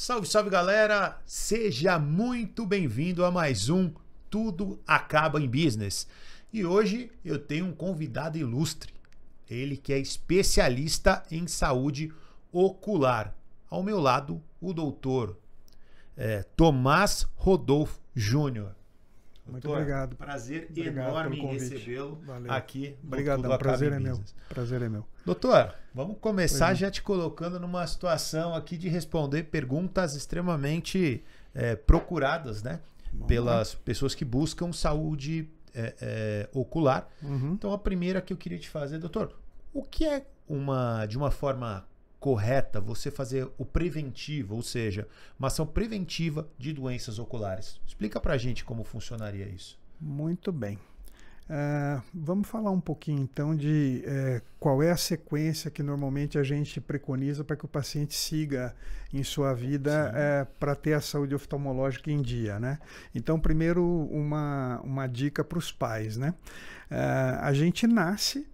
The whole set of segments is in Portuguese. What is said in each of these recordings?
Salve, salve galera! Seja muito bem-vindo a mais um Tudo Acaba em Business. E hoje eu tenho um convidado ilustre, ele que é especialista em saúde ocular. Ao meu lado, o doutor Tomás Rodolfo Júnior. Muito obrigado. Prazer Obrigado enorme em convite. recebê-lo Valeu. aqui. Obrigadão, prazer é meu. Prazer é meu. Doutor, vamos começar já te colocando numa situação aqui de responder perguntas extremamente procuradas, né? Pelas pessoas que buscam saúde ocular. Então a primeira que eu queria te fazer, doutor, o que é de uma forma correta você fazer o preventivo, ou seja, uma ação preventiva de doenças oculares? Explica pra gente como funcionaria isso. Muito bem. Vamos falar um pouquinho então de qual é a sequência que normalmente a gente preconiza para que o paciente siga em sua vida para ter a saúde oftalmológica em dia, né? Então, primeiro uma dica para os pais, né? A gente nasce,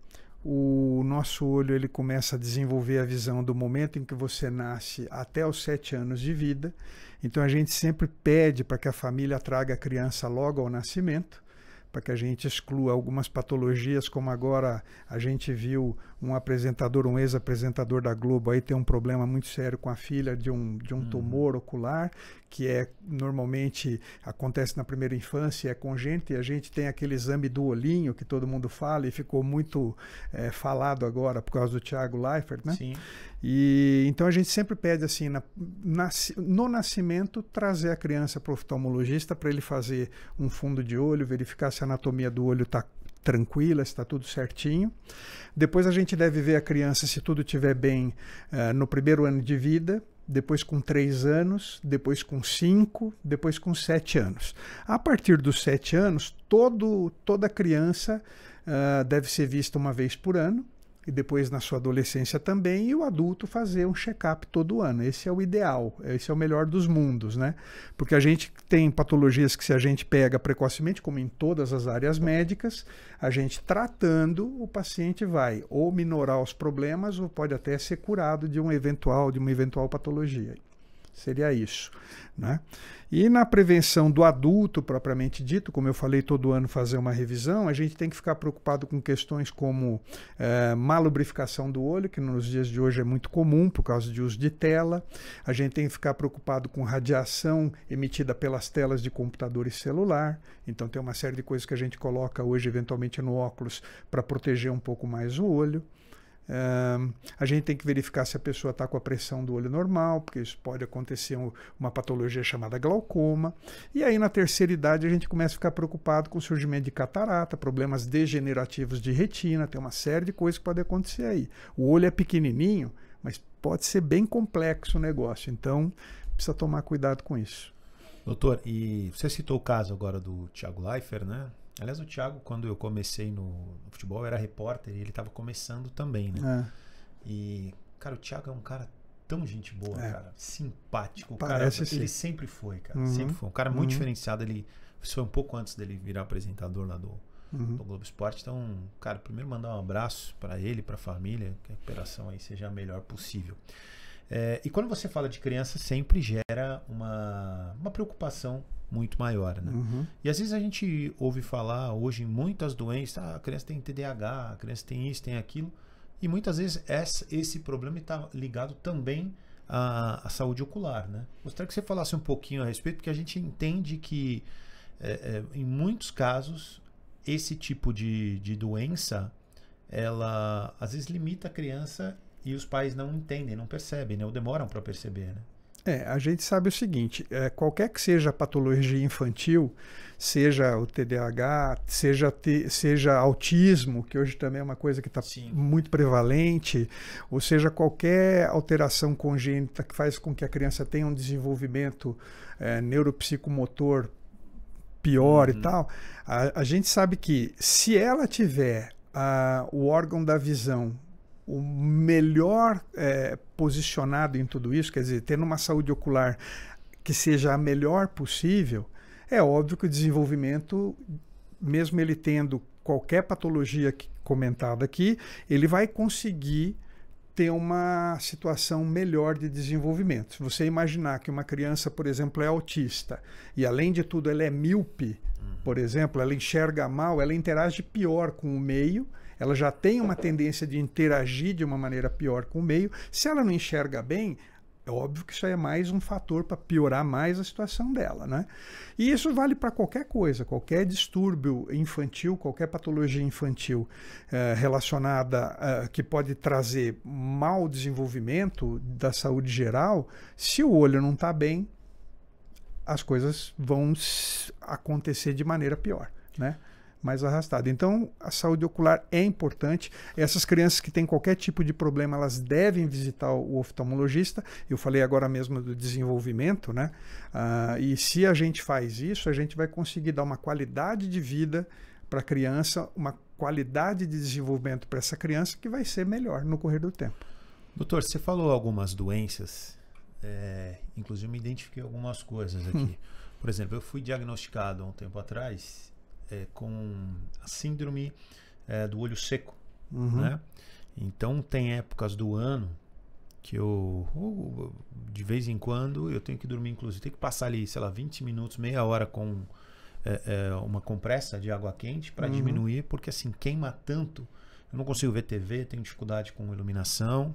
o nosso olho ele começa a desenvolver a visão do momento em que você nasce até os 7 anos de vida. Então a gente sempre pede para que a família traga a criança logo ao nascimento, para que a gente exclua algumas patologias, como agora a gente viu um apresentador, um ex-apresentador da Globo aí ter um problema muito sério com a filha de um tumor ocular, que normalmente acontece na primeira infância, é congênito, e a gente tem aquele exame do olhinho que todo mundo fala e ficou muito falado agora por causa do Thiago Leifert, né? Sim. E então a gente sempre pede assim, no nascimento, trazer a criança para o oftalmologista para ele fazer um fundo de olho, verificar se a anatomia do olho está tranquila, se está tudo certinho. Depois a gente deve ver a criança, se tudo estiver bem, no primeiro ano de vida, depois com 3 anos, depois com 5, depois com 7 anos. A partir dos 7 anos, toda criança deve ser vista uma vez por ano, e depois na sua adolescência também, e o adulto fazer um check-up todo ano. Esse é o ideal, esse é o melhor dos mundos, né? Porque a gente tem patologias que, se a gente pega precocemente, como em todas as áreas médicas, a gente tratando, o paciente vai ou minorar os problemas ou pode até ser curado de uma eventual patologia. Seria isso, né? E na prevenção do adulto, propriamente dito, como eu falei, todo ano fazer uma revisão, a gente tem que ficar preocupado com questões como má lubrificação do olho, que nos dias de hoje é muito comum por causa de uso de tela. A gente tem que ficar preocupado com radiação emitida pelas telas de computador e celular. Então tem uma série de coisas que a gente coloca hoje, eventualmente, no óculos para proteger um pouco mais o olho. A gente tem que verificar se a pessoa está com a pressão do olho normal, porque isso pode acontecer uma patologia chamada glaucoma. E aí, na terceira idade, a gente começa a ficar preocupado com o surgimento de catarata, problemas degenerativos de retina, tem uma série de coisas que podem acontecer aí. O olho é pequenininho, mas pode ser bem complexo o negócio, então precisa tomar cuidado com isso. Doutor, e você citou o caso agora do Thiago Leifert, né? Aliás, o Thiago, quando eu comecei no futebol, era repórter e ele estava começando também, né? E, cara, o Thiago é um cara tão gente boa, cara. Simpático. Parece ele sempre foi, cara. Sempre foi. Um cara muito diferenciado. Ele foi um pouco antes dele virar apresentador lá do Globo Esporte. Então, cara, primeiro mandar um abraço para ele, para a família, que a recuperação aí seja a melhor possível. E quando você fala de criança, sempre gera uma preocupação muito maior, né? E às vezes a gente ouve falar hoje em muitas doenças, a criança tem TDAH, a criança tem isso, tem aquilo, e muitas vezes esse problema está ligado também à saúde ocular, né? Gostaria que você falasse um pouquinho a respeito, porque a gente entende que em muitos casos esse tipo de doença, ela às vezes limita a criança e os pais não entendem, não percebem, né? Ou demoram para perceber, né? A gente sabe o seguinte, qualquer que seja a patologia infantil, seja o TDAH, seja autismo, que hoje também é uma coisa que está muito prevalente, ou seja, qualquer alteração congênita que faz com que a criança tenha um desenvolvimento neuropsicomotor pior e tal, a gente sabe que se ela tiver o órgão da visão o melhor posicionado em tudo isso, quer dizer, tendo uma saúde ocular que seja a melhor possível, é óbvio que o desenvolvimento, mesmo ele tendo qualquer patologia comentada aqui, ele vai conseguir ter uma situação melhor de desenvolvimento. Se você imaginar que uma criança, por exemplo, é autista e, além de tudo, ela é míope, por exemplo, ela enxerga mal, ela interage pior com o meio, ela já tem uma tendência de interagir de uma maneira pior com o meio. Se ela não enxerga bem, é óbvio que isso aí é mais um fator para piorar mais a situação dela, né? E isso vale para qualquer coisa, qualquer distúrbio infantil, qualquer patologia infantil relacionada, que pode trazer mau desenvolvimento da saúde geral. Se o olho não está bem, as coisas vão acontecer de maneira pior, né? Mais arrastada. Então, a saúde ocular é importante. Essas crianças que têm qualquer tipo de problema, elas devem visitar o oftalmologista. Eu falei agora mesmo do desenvolvimento, né? E se a gente faz isso, a gente vai conseguir dar uma qualidade de vida para a criança, uma qualidade de desenvolvimento para essa criança que vai ser melhor no correr do tempo. Doutor, você falou algumas doenças, inclusive eu me identifiquei algumas coisas aqui. Por exemplo, eu fui diagnosticado há um tempo atrás com a síndrome do olho seco, né? Então tem épocas do ano que de vez em quando eu tenho que dormir, inclusive tenho que passar ali, sei lá, 20 minutos, meia hora com uma compressa de água quente para diminuir, porque assim queima tanto, eu não consigo ver TV, tenho dificuldade com iluminação.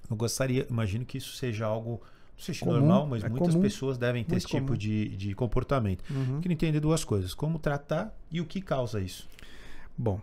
Eu gostaria, imagino que isso seja algo, não sei se normal, mas muitas pessoas devem ter esse tipo de comportamento. Queria entender duas coisas: como tratar e o que causa isso. Bom,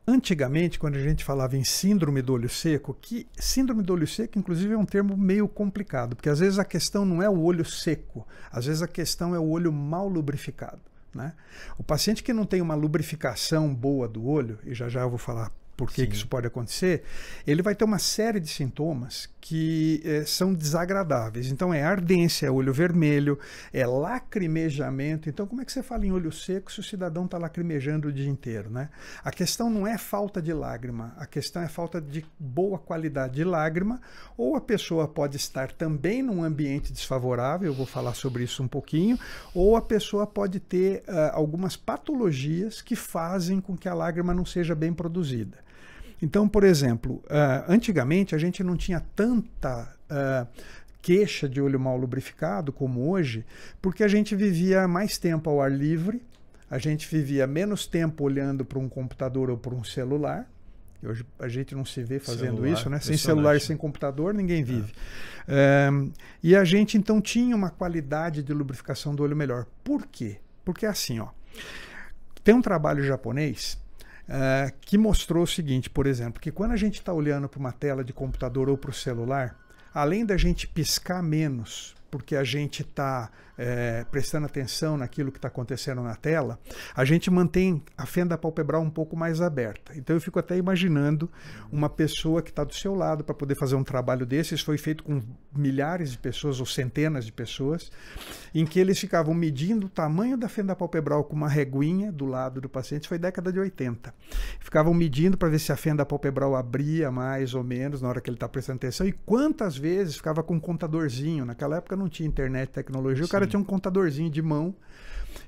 antigamente, quando a gente falava em síndrome do olho seco, que síndrome do olho seco, inclusive, é um termo meio complicado, porque às vezes a questão não é o olho seco, às vezes a questão é o olho mal lubrificado, né? O paciente que não tem uma lubrificação boa do olho, e já eu vou falar por que isso pode acontecer, ele vai ter uma série de sintomas que são desagradáveis. Então é ardência, é olho vermelho, é lacrimejamento. Então como é que você fala em olho seco se o cidadão está lacrimejando o dia inteiro, né? A questão não é falta de lágrima, a questão é falta de boa qualidade de lágrima, ou a pessoa pode estar também num ambiente desfavorável, eu vou falar sobre isso um pouquinho, ou a pessoa pode ter algumas patologias que fazem com que a lágrima não seja bem produzida. Então, por exemplo, antigamente a gente não tinha tanta queixa de olho mal lubrificado como hoje, porque a gente vivia mais tempo ao ar livre, a gente vivia menos tempo olhando para um computador ou para um celular. Hoje a gente não se vê fazendo isso, né? Sem celular e sem computador, ninguém vive. E a gente então tinha uma qualidade de lubrificação do olho melhor. Por quê? Porque assim, ó, tem um trabalho japonês que mostrou o seguinte, por exemplo, que quando a gente está olhando para uma tela de computador ou para o celular, além da gente piscar menos, porque a gente está prestando atenção naquilo que está acontecendo na tela, a gente mantém a fenda palpebral um pouco mais aberta. Então eu fico até imaginando uma pessoa que está do seu lado para poder fazer um trabalho desse. Isso foi feito com milhares de pessoas ou centenas de pessoas, em que eles ficavam medindo o tamanho da fenda palpebral com uma reguinha do lado do paciente. Isso foi década de 80. Ficavam medindo para ver se a fenda palpebral abria mais ou menos na hora que ele está prestando atenção, e quantas vezes ficava com um contadorzinho. Naquela época não tinha internet, tecnologia, o cara tinha um contadorzinho de mão,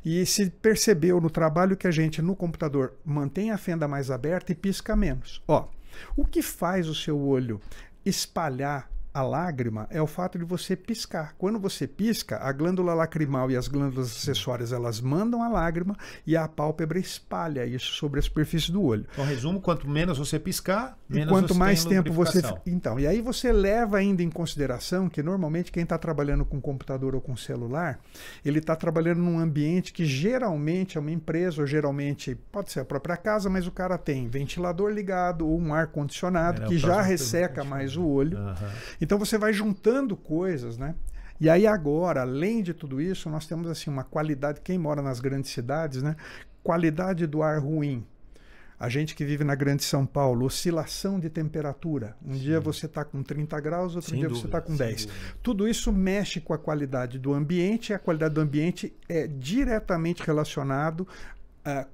e se percebeu no trabalho que a gente no computador mantém a fenda mais aberta e pisca menos. Ó, o que faz o seu olho espalhar a lágrima é o fato de você piscar. Quando você pisca, a glândula lacrimal e as glândulas acessórias, elas mandam a lágrima e a pálpebra espalha isso sobre a superfície do olho. Então, resumo, quanto menos você piscar, menos quanto você mais tem tempo você... lubrificação. Então, e aí você leva ainda em consideração que normalmente quem está trabalhando com computador ou com celular, ele está trabalhando num ambiente que geralmente é uma empresa, ou geralmente pode ser a própria casa, mas o cara tem ventilador ligado ou um ar-condicionado que já resseca mais o olho. Então você vai juntando coisas, né? E aí agora, além de tudo isso, nós temos assim uma qualidade, quem mora nas grandes cidades, né? Qualidade do ar ruim. A gente que vive na grande São Paulo, oscilação de temperatura. Um dia você está com 30 graus, outro dia você está com 10. Tudo isso mexe com a qualidade do ambiente, e a qualidade do ambiente é diretamente relacionado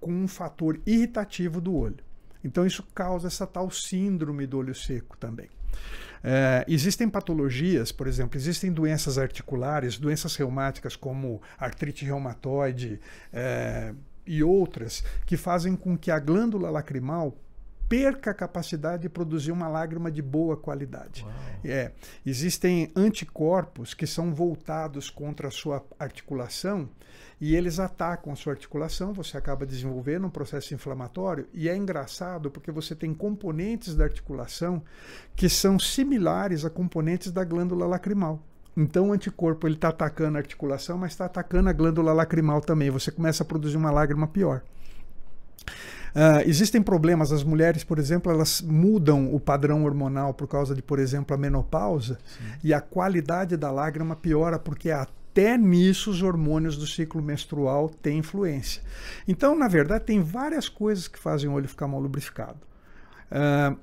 com um fator irritativo do olho. Então isso causa essa tal síndrome do olho seco também. Existem patologias, por exemplo, existem doenças articulares, doenças reumáticas como artrite reumatoide e outras, que fazem com que a glândula lacrimal perca a capacidade de produzir uma lágrima de boa qualidade. Existem anticorpos que são voltados contra a sua articulação e eles atacam a sua articulação, você acaba desenvolvendo um processo inflamatório, e é engraçado porque você tem componentes da articulação que são similares a componentes da glândula lacrimal. Então o anticorpo está atacando a articulação, mas está atacando a glândula lacrimal também. Você começa a produzir uma lágrima pior. Existem problemas, as mulheres, por exemplo, elas mudam o padrão hormonal por causa de, por exemplo, a menopausa. Sim. E a qualidade da lágrima piora porque até nisso os hormônios do ciclo menstrual têm influência. Então, na verdade, tem várias coisas que fazem o olho ficar mal lubrificado.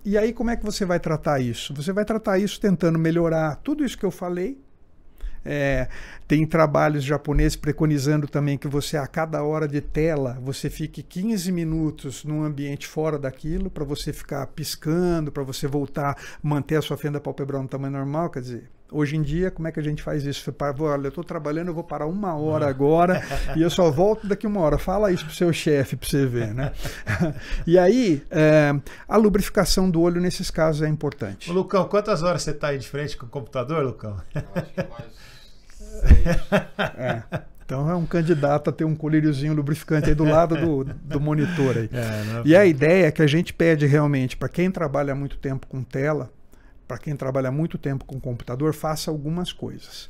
E aí como é que você vai tratar isso? Você vai tratar isso tentando melhorar tudo isso que eu falei. Tem trabalhos japoneses preconizando também que você, a cada hora de tela, você fique 15 minutos num ambiente fora daquilo, para você ficar piscando, para você voltar, manter a sua fenda palpebral no tamanho normal. Quer dizer, hoje em dia, como é que a gente faz isso? Olha, eu estou trabalhando, eu vou parar 1 hora agora e eu só volto daqui 1 hora. Fala isso pro seu chefe para você ver, né? E aí, a lubrificação do olho nesses casos é importante. Ô, Lucão, quantas horas você está aí de frente com o computador, Lucão? Eu acho que mais... Então é um candidato a ter um colíriozinho lubrificante aí do lado do monitor aí. E a ideia é que a gente pede realmente para quem trabalha muito tempo com tela, para quem trabalha muito tempo com computador, faça algumas coisas.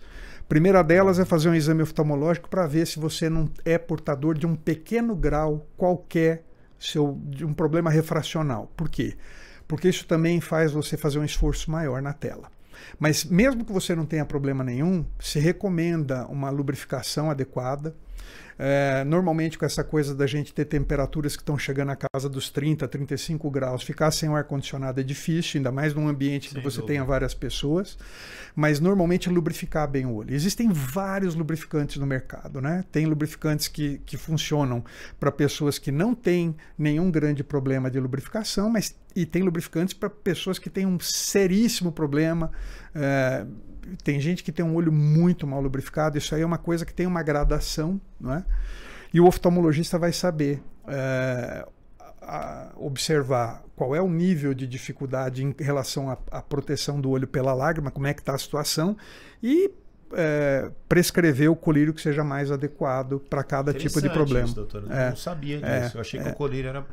Primeira delas é fazer um exame oftalmológico para ver se você não é portador de um pequeno grau qualquer de um problema refracional. Por quê? Porque isso também faz você fazer um esforço maior na tela. Mas mesmo que você não tenha problema nenhum, se recomenda uma lubrificação adequada. Normalmente com essa coisa da gente ter temperaturas que estão chegando à casa dos 30, 35 graus, ficar sem o ar-condicionado é difícil, ainda mais num ambiente que você tenha várias pessoas, mas normalmente lubrificar bem o olho. Existem vários lubrificantes no mercado, né? Tem lubrificantes que funcionam para pessoas que não têm nenhum grande problema de lubrificação, e tem lubrificantes para pessoas que têm um seríssimo problema. Tem gente que tem um olho muito mal lubrificado, isso aí é uma coisa que tem uma gradação, não é? E o oftalmologista vai saber observar qual é o nível de dificuldade em relação à proteção do olho pela lágrima, como é que está a situação, e prescrever o colírio que seja mais adequado para cada tipo de problema. Isso, doutor. Eu não sabia disso. Eu achei que o colírio era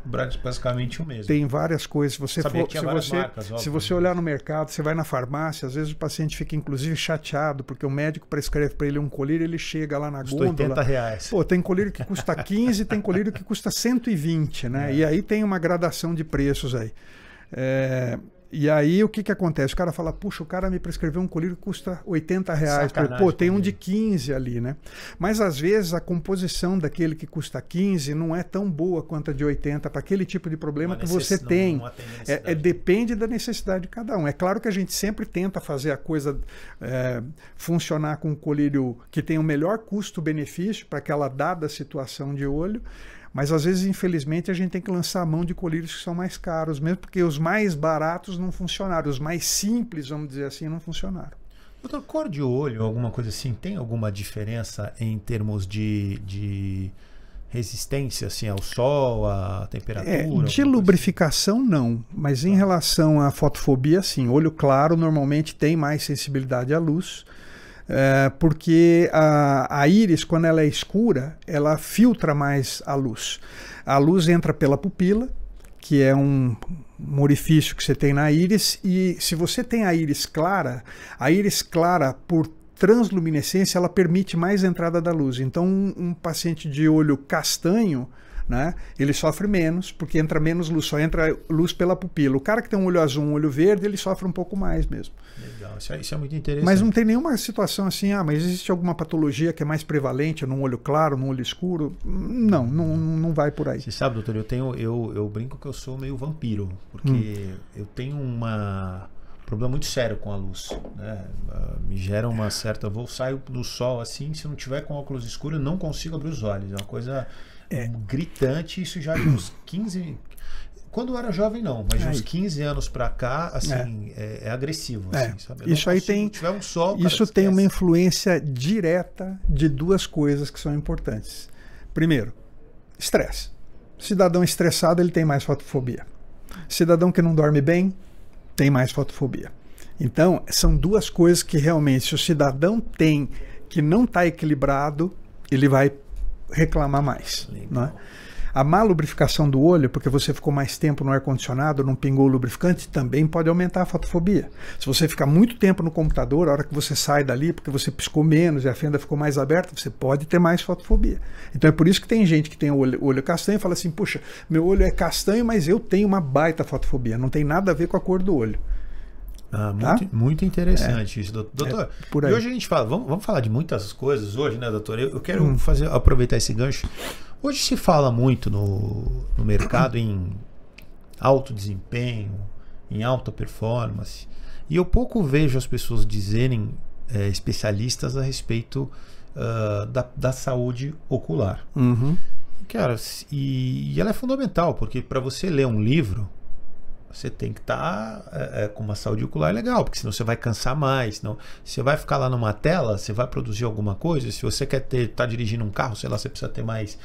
basicamente o mesmo. Tem várias coisas. Se você olhar no mercado, você vai na farmácia, às vezes o paciente fica inclusive chateado, porque o médico prescreve para ele um colírio, ele chega lá na gôndola. R$80. Pô, tem colírio que custa 15, tem colírio que custa 120, né? E aí tem uma gradação de preços aí. E aí o que acontece? O cara fala, puxa, o cara me prescreveu um colírio que custa R$80. Pô, tem um de 15 ali, né? Mas às vezes a composição daquele que custa 15 não é tão boa quanto a de 80 para aquele tipo de problema que você tem. Depende da necessidade de cada um. É claro que a gente sempre tenta fazer a coisa funcionar com um colírio que tem o melhor custo-benefício para aquela dada situação de olho. Mas às vezes, infelizmente, a gente tem que lançar a mão de colírios que são mais caros, mesmo porque os mais baratos não funcionaram, os mais simples, vamos dizer assim, não funcionaram. Doutor, cor de olho, alguma coisa assim, tem alguma diferença em termos de resistência assim, ao sol, à temperatura? De lubrificação, assim? Não. Mas em relação à fotofobia, sim. Olho claro normalmente tem mais sensibilidade à luz. Porque a íris, quando ela é escura, ela filtra mais a luz. A luz entra pela pupila, que é um orifício que você tem na íris, e se você tem a íris clara, por transluminescência, ela permite mais entrada da luz. Então um paciente de olho castanho, né, ele sofre menos, porque entra menos luz, só entra luz pela pupila. O cara que tem um olho azul, um olho verde, ele sofre um pouco mais mesmo. Legal, isso é muito interessante. Mas não tem nenhuma situação assim, mas existe alguma patologia que é mais prevalente num olho claro, num olho escuro? Não vai por aí. Você sabe, doutor, eu brinco que eu sou meio vampiro, porque eu tenho problema muito sério com a luz, né? Me gera uma certa... saio do sol assim, se não tiver com óculos escuros, eu não consigo abrir os olhos. É uma coisa... gritante, isso já de uns 15... Quando eu era jovem não, mas de uns 15 anos pra cá, assim, é agressivo. Assim, sabe? Isso aí tem... Se tiver um sol, isso tem uma influência direta de duas coisas que são importantes. Primeiro, estresse. Cidadão estressado, ele tem mais fotofobia. Cidadão que não dorme bem tem mais fotofobia. Então, são duas coisas que realmente, se o cidadão tem que não está equilibrado, ele vai reclamar mais. Não é? A má lubrificação do olho, porque você ficou mais tempo no ar-condicionado, não pingou o lubrificante, também pode aumentar a fotofobia. Se você ficar muito tempo no computador, a hora que você sai dali, porque você piscou menos e a fenda ficou mais aberta, você pode ter mais fotofobia. Então é por isso que tem gente que tem o olho castanho e fala assim, puxa, meu olho é castanho, mas eu tenho uma baita fotofobia. Não tem nada a ver com a cor do olho. Muito interessante isso, doutor. E hoje a gente fala, vamos falar de muitas coisas hoje, né, doutor? Eu quero aproveitar esse gancho. Hoje se fala muito no mercado em alto desempenho, em alta performance, e eu pouco vejo as pessoas dizerem, especialistas a respeito da saúde ocular. Cara, e ela é fundamental, porque para você ler um livro, você tem que estar com uma saúde ocular legal, porque senão você vai cansar mais. Senão você vai ficar lá numa tela, você vai produzir alguma coisa. Se você quer tá dirigindo um carro, sei lá, você precisa ter mais.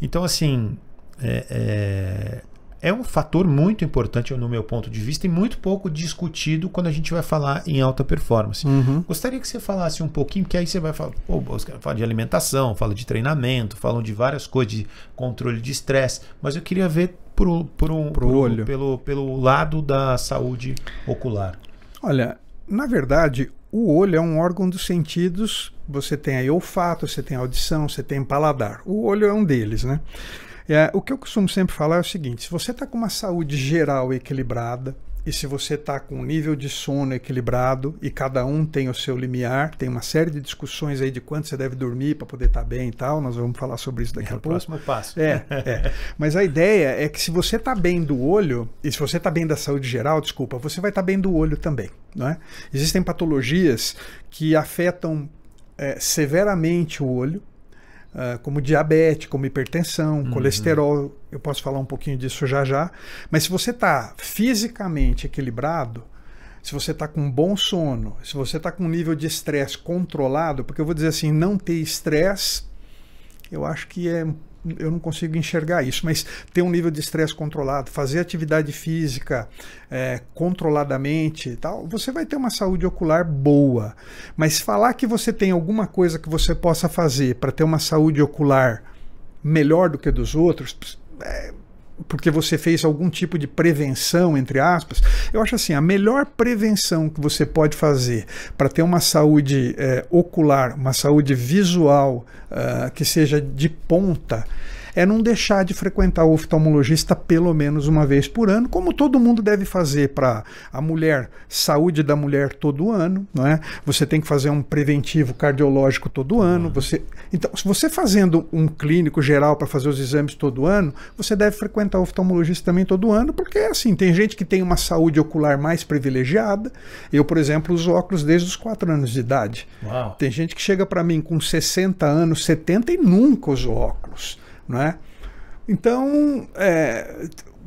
Então, assim, é um fator muito importante no meu ponto de vista e muito pouco discutido quando a gente vai falar em alta performance. Gostaria que você falasse um pouquinho, porque aí você vai falar, fala de alimentação, fala de treinamento, falam de várias coisas, de controle de estresse, mas eu queria ver pelo lado da saúde ocular. Olha, na verdade, o olho é um órgão dos sentidos. Você tem aí olfato, você tem audição, você tem paladar. O olho é um deles, né? O que eu costumo sempre falar é o seguinte: se você está com uma saúde geral equilibrada, e se você está com um nível de sono equilibrado, e cada um tem o seu limiar, tem uma série de discussões aí de quanto você deve dormir para poder estar bem e tal, nós vamos falar sobre isso daqui a pouco. Próximo passo. Mas a ideia é que se você está bem do olho, e se você está bem da saúde geral, desculpa, você vai estar bem do olho também. Não é? Existem patologias que afetam severamente o olho, como diabetes, como hipertensão, colesterol. Eu posso falar um pouquinho disso já. Mas se você está fisicamente equilibrado, se você está com um bom sono, se você está com um nível de estresse controlado, porque eu vou dizer assim, não ter estresse, eu acho que eu não consigo enxergar isso, mas ter um nível de estresse controlado, fazer atividade física controladamente e tal, você vai ter uma saúde ocular boa. Mas falar que você tem alguma coisa que você possa fazer para ter uma saúde ocular melhor do que a dos outros, porque você fez algum tipo de prevenção, entre aspas, eu acho assim, a melhor prevenção que você pode fazer para ter uma saúde ocular, uma saúde visual que seja de ponta, é não deixar de frequentar o oftalmologista pelo menos uma vez por ano, como todo mundo deve fazer para a mulher, saúde da mulher todo ano, não é? Você tem que fazer um preventivo cardiológico todo ano. Então, se você fazendo um clínico geral para fazer os exames todo ano, você deve frequentar o oftalmologista também todo ano, porque assim, tem gente que tem uma saúde ocular mais privilegiada. Eu, por exemplo, uso óculos desde os 4 anos de idade. Uau. Tem gente que chega para mim com 60 anos, 70 e nunca usou óculos. Não é? Então,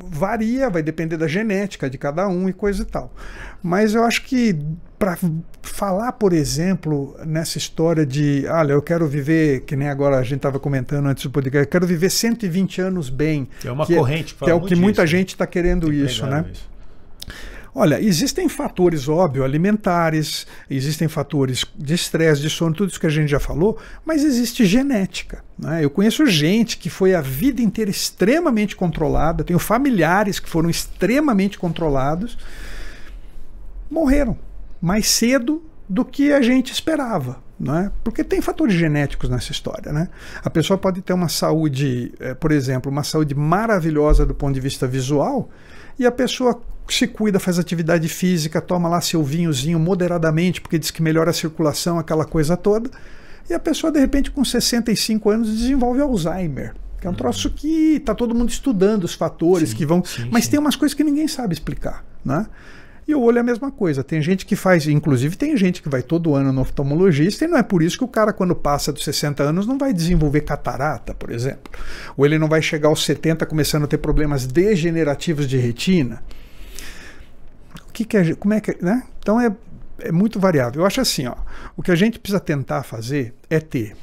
varia, vai depender da genética de cada um e coisa e tal. Mas eu acho que para falar, por exemplo, nessa história de, olha, eu quero viver, que nem agora a gente estava comentando antes do podcast, eu quero viver 120 anos bem. É uma corrente que fala que é o que disso, muita gente está querendo isso, né? Isso. Olha, existem fatores, óbvio, alimentares, existem fatores de estresse, de sono, tudo isso que a gente já falou, mas existe genética, né? Eu conheço gente que foi a vida inteira extremamente controlada, tenho familiares que foram extremamente controlados, morreram mais cedo do que a gente esperava, né? Porque tem fatores genéticos nessa história, né? A pessoa pode ter uma saúde, por exemplo, uma saúde maravilhosa do ponto de vista visual, e a pessoa se cuida, faz atividade física, toma lá seu vinhozinho moderadamente, porque diz que melhora a circulação, aquela coisa toda, e a pessoa, de repente, com 65 anos, desenvolve Alzheimer, que é um troço que está todo mundo estudando os fatores que vão... Mas tem umas coisas que ninguém sabe explicar, né? E o olho é a mesma coisa. Tem gente que faz, inclusive tem gente que vai todo ano no oftalmologista, e não é por isso que o cara, quando passa dos 60 anos, não vai desenvolver catarata, por exemplo. Ou ele não vai chegar aos 70 começando a ter problemas degenerativos de retina. Como é que, né? Então é muito variável. Eu acho assim, ó, o que a gente precisa tentar fazer é ter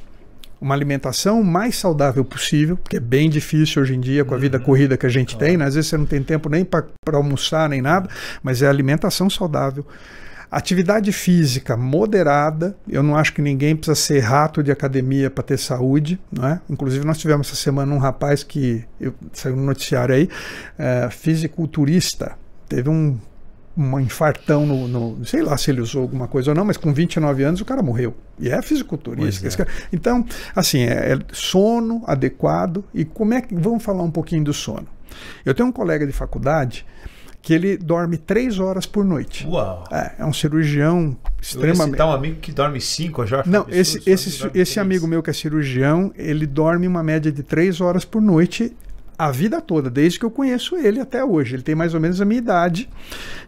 uma alimentação o mais saudável possível, porque é bem difícil hoje em dia com a vida corrida que a gente tem, né? Às vezes você não tem tempo nem para almoçar nem nada, mas é alimentação saudável. Atividade física moderada, eu não acho que ninguém precisa ser rato de academia para ter saúde, não é? Inclusive nós tivemos essa semana um rapaz que saiu no noticiário aí, fisiculturista, teve um infartão sei lá se ele usou alguma coisa ou não, mas com 29 anos o cara morreu. E é fisiculturista. Então, assim, é sono adequado. E como é que... Vamos falar um pouquinho do sono. Eu tenho um colega de faculdade que ele dorme 3 horas por noite. Uau! É um cirurgião extremamente... Você um amigo que dorme 5, já? Não, esse amigo meu que é cirurgião, ele dorme uma média de 3 horas por noite a vida toda, desde que eu conheço ele até hoje. Ele tem mais ou menos a minha idade